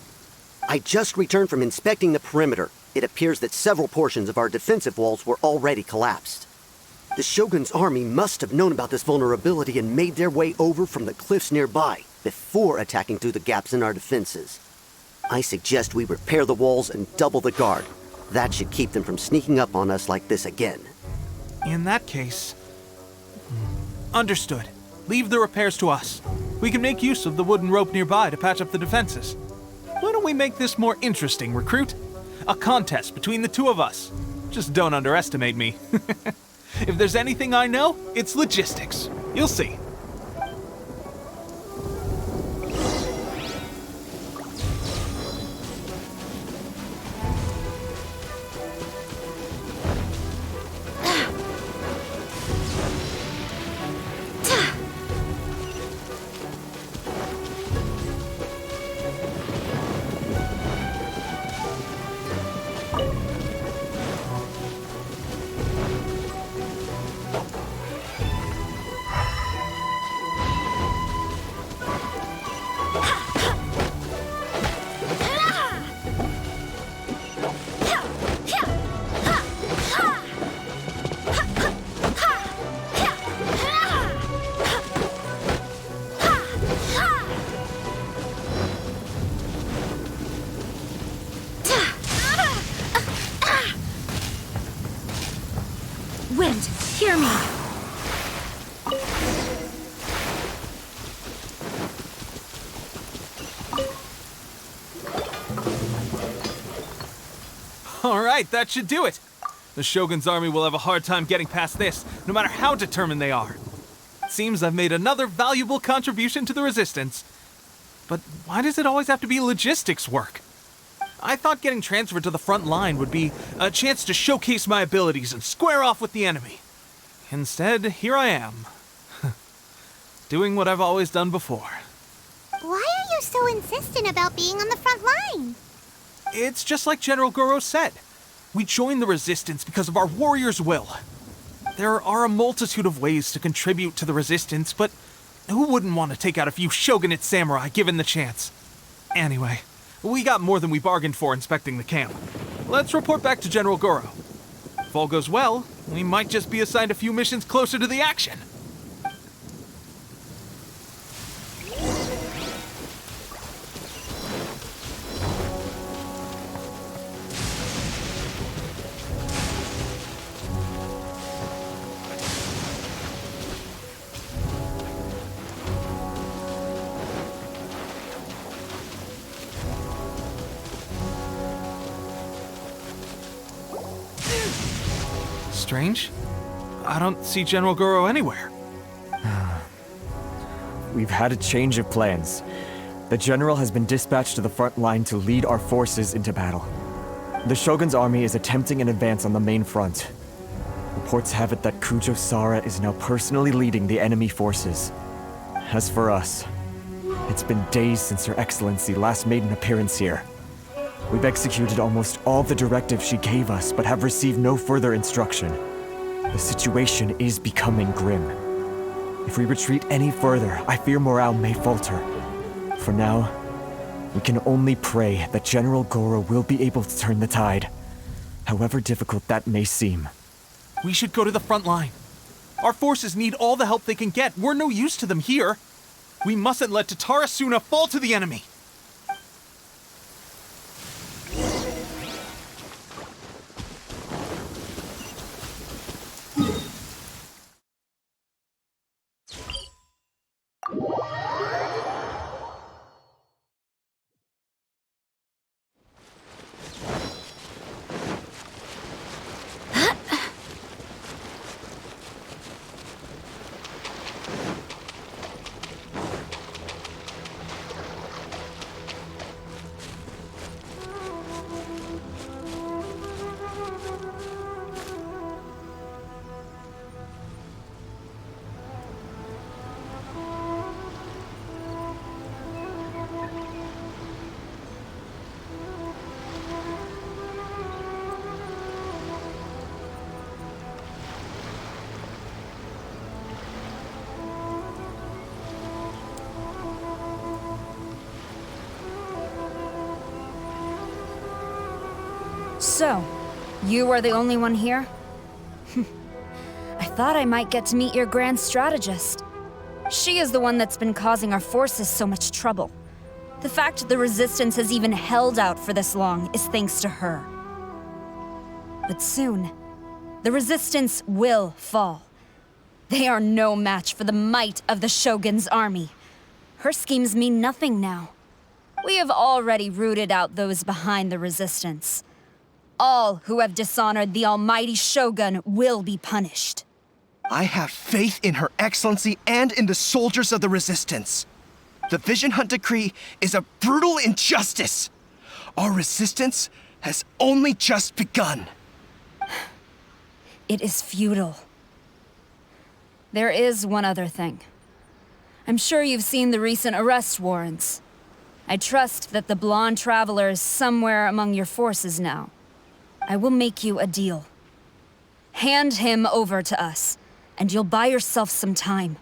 I just returned from inspecting the perimeter. It appears that several portions of our defensive walls were already collapsed. The Shogun's army must have known about this vulnerability and made their way over from the cliffs nearby before attacking through the gaps in our defenses. I suggest we repair the walls and double the guard. That should keep them from sneaking up on us like this again. In that case... Understood. Leave the repairs to us. We can make use of the wooden rope nearby to patch up the defenses. Why don't we make this more interesting, recruit? A contest between the two of us. Just don't underestimate me. If there's anything I know, it's logistics. You'll see. Wind, hear me. All right, that should do it. The Shogun's army will have a hard time getting past this, no matter how determined they are. Seems I've made another valuable contribution to the Resistance. But why does it always have to be logistics work? I thought getting transferred to the front line would be a chance to showcase my abilities and square off with the enemy. Instead, here I am. Doing what I've always done before. Why are you so insistent about being on the front line? It's just like General Goro said. We joined the Resistance because of our warrior's will. There are a multitude of ways to contribute to the Resistance, but Who wouldn't want to take out a few shogunate samurai given the chance? Anyway, we got more than we bargained for inspecting the camp. Let's report back to General Goro. If all goes well, we might just be assigned a few missions closer to the action. Strange. I don't see General Goro anywhere. We've had a change of plans. The general has been dispatched to the front line to lead our forces into battle. The Shogun's army is attempting an advance on the main front. Reports have it that Kujo Sara is now personally leading the enemy forces. As for us, it's been days since Her Excellency last made an appearance here. We've executed almost all the directives she gave us, but have received no further instruction. The situation is becoming grim. If we retreat any further, I fear morale may falter. For now, we can only pray that General Goro will be able to turn the tide, however difficult that may seem. We should go to the front line. Our forces need all the help they can get. We're no use to them here. We mustn't let Tatarasuna fall to the enemy. So, you are the only one here? I thought I might get to meet your grand strategist. She is the one that's been causing our forces so much trouble. The fact the Resistance has even held out for this long is thanks to her. But soon, the Resistance will fall. They are no match for the might of the Shogun's army. Her schemes mean nothing now. We have already rooted out those behind the Resistance. All who have dishonored the almighty Shogun will be punished. I have faith in Her Excellency and in the soldiers of the Resistance. The Vision Hunt Decree is a brutal injustice. Our resistance has only just begun. It is futile. There is one other thing. I'm sure you've seen the recent arrest warrants. I trust that the blonde traveler is somewhere among your forces now. I will make you a deal. Hand him over to us, and you'll buy yourself some time.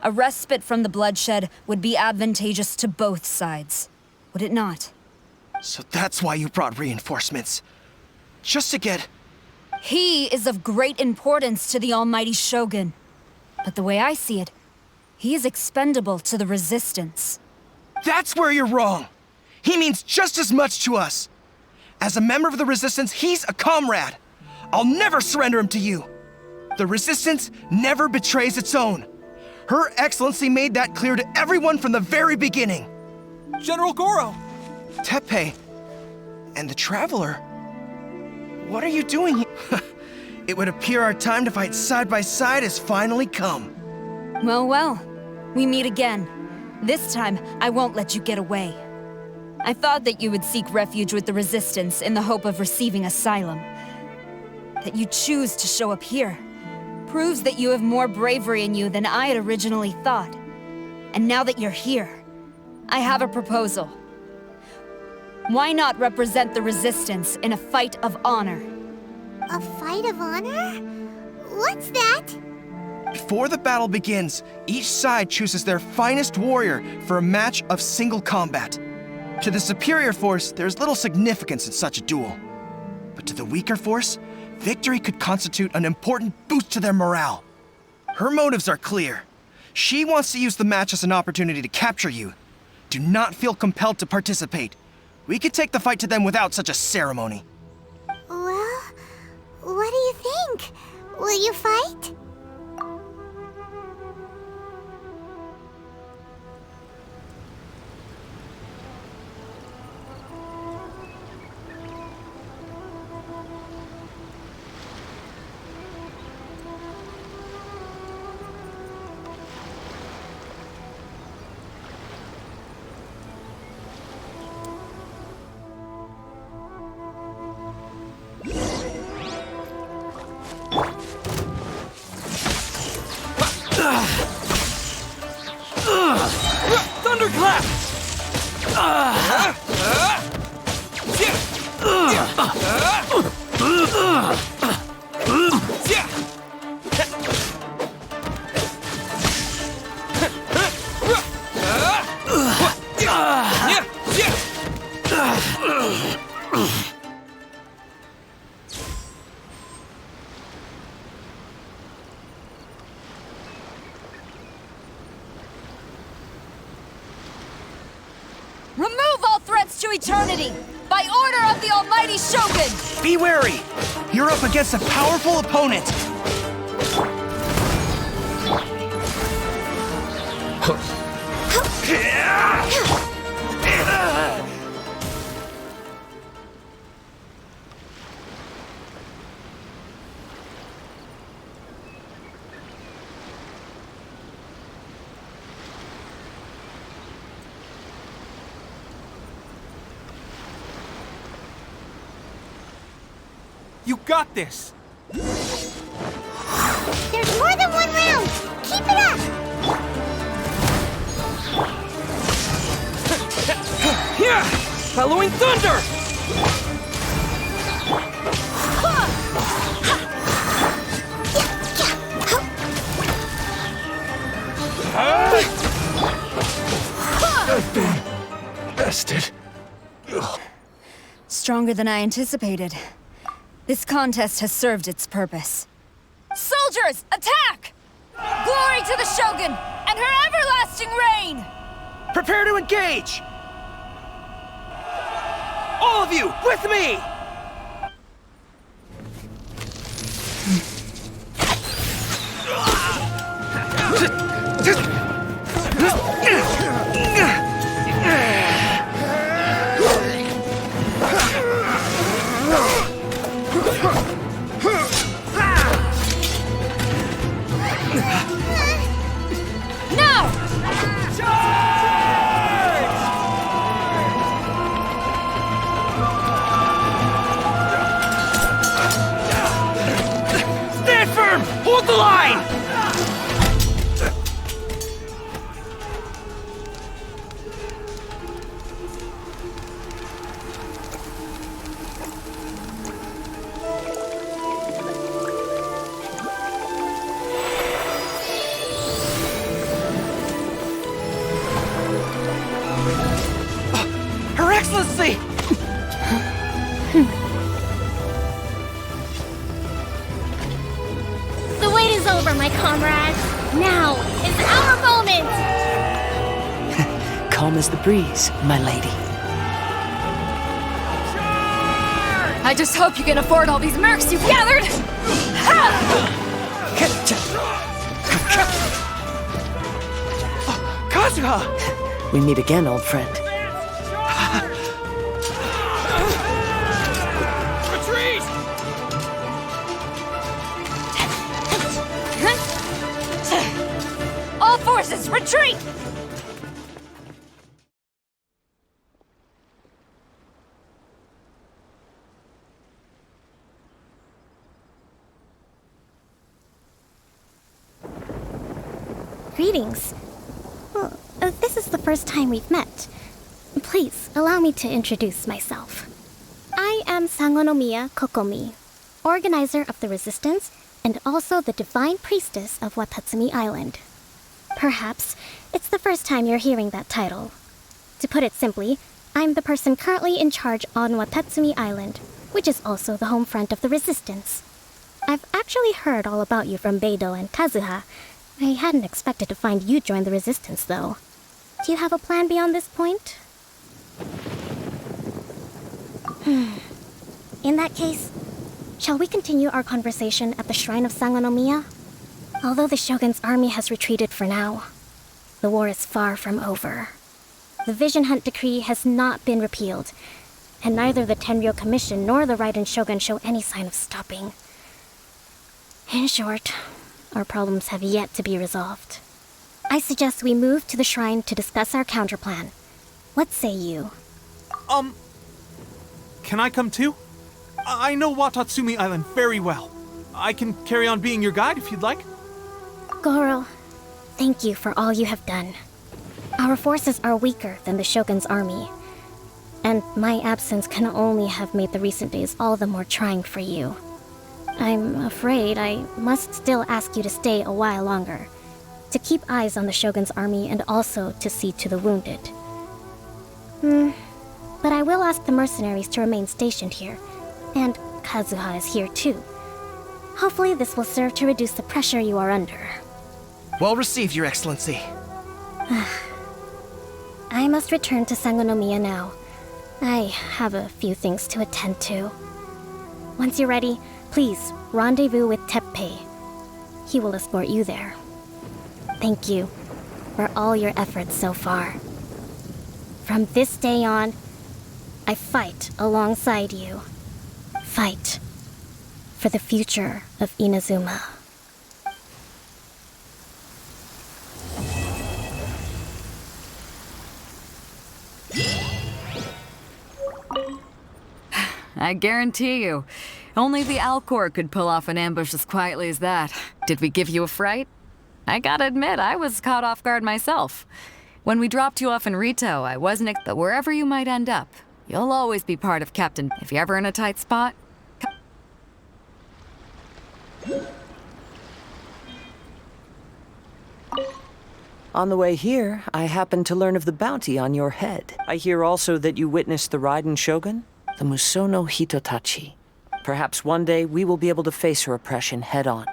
A respite from the bloodshed would be advantageous to both sides, would it not? So that's why you brought reinforcements. Just to get... He is of great importance to the almighty Shogun. But the way I see it, he is expendable to the Resistance. That's where you're wrong! He means just as much to us! As a member of the Resistance, he's a comrade! I'll never surrender him to you! The Resistance never betrays its own. Her Excellency made that clear to everyone from the very beginning. General Goro! Teppei, and the Traveler? What are you doing here? It would appear our time to fight side by side has finally come. Well, we meet again. This time, I won't let you get away. I thought that you would seek refuge with the Resistance in the hope of receiving asylum. That you choose to show up here proves that you have more bravery in you than I had originally thought. And now that you're here, I have a proposal. Why not represent the Resistance in a fight of honor? A fight of honor? What's that? Before the battle begins, each side chooses their finest warrior for a match of single combat. To the superior force, there's little significance in such a duel. But to the weaker force, victory could constitute an important boost to their morale. Her motives are clear. She wants to use the match as an opportunity to capture you. Do not feel compelled to participate. We could take the fight to them without such a ceremony. Well, what do you think? Will you fight? Thunderclap! Remove all threats to eternity! By order of the Almighty Shogun! Be wary! You're up against a powerful opponent! You got this! There's more than one round! Keep it up! Here! Following thunder! I've been bested. Stronger than I anticipated. This contest has served its purpose. Soldiers, attack! Glory to the Shogun and her everlasting reign! Prepare to engage! All of you, with me! Stand firm! Hold the line! Her Excellency! The wait is over, my comrades. Now is our moment! Calm as the breeze, my lady. I just hope you can afford all these mercs you've gathered! Kazuha! We meet again, old friend. Retreat! All forces, retreat! Greetings. Well, this is the first time we've met. Please, allow me to introduce myself. I am Sangonomiya Kokomi, organizer of the resistance and also the Divine Priestess of Watatsumi Island. Perhaps it's the first time you're hearing that title. To put it simply, I'm the person currently in charge on Watatsumi Island, which is also the home front of the Resistance. I've actually heard all about you from Beidou and Kazuha. I hadn't expected to find you join the Resistance, though. Do you have a plan beyond this point? In that case, shall we continue our conversation at the Shrine of Sangonomiya? Although the Shogun's army has retreated for now, the war is far from over. The Vision Hunt Decree has not been repealed, and neither the Tenryo Commission nor the Raiden Shogun show any sign of stopping. In short, our problems have yet to be resolved. I suggest we move to the shrine to discuss our counterplan. What say you? Can I come too? I know Watatsumi Island very well. I can carry on being your guide if you'd like. Goro, thank you for all you have done. Our forces are weaker than the Shogun's army, and my absence can only have made the recent days all the more trying for you. I'm afraid I must still ask you to stay a while longer, to keep eyes on the Shogun's army and also to see to the wounded. But I will ask the mercenaries to remain stationed here, and Kazuha is here too. Hopefully this will serve to reduce the pressure you are under. Well received, Your Excellency. I must return to Sangonomiya now. I have a few things to attend to. Once you're ready, please rendezvous with Teppei. He will escort you there. Thank you for all your efforts so far. From this day on, I fight alongside you. Fight for the future of Inazuma. I guarantee you, only the Alcor could pull off an ambush as quietly as that. Did we give you a fright? I gotta admit, I was caught off guard myself. When we dropped you off in Rito, I wasn't but wherever you might end up, you'll always be part of Captain. If you're ever in a tight spot... On the way here, I happened to learn of the bounty on your head. I hear also that you witnessed the Raiden Shogun, the Musono Hitotachi. Perhaps one day we will be able to face her oppression head on.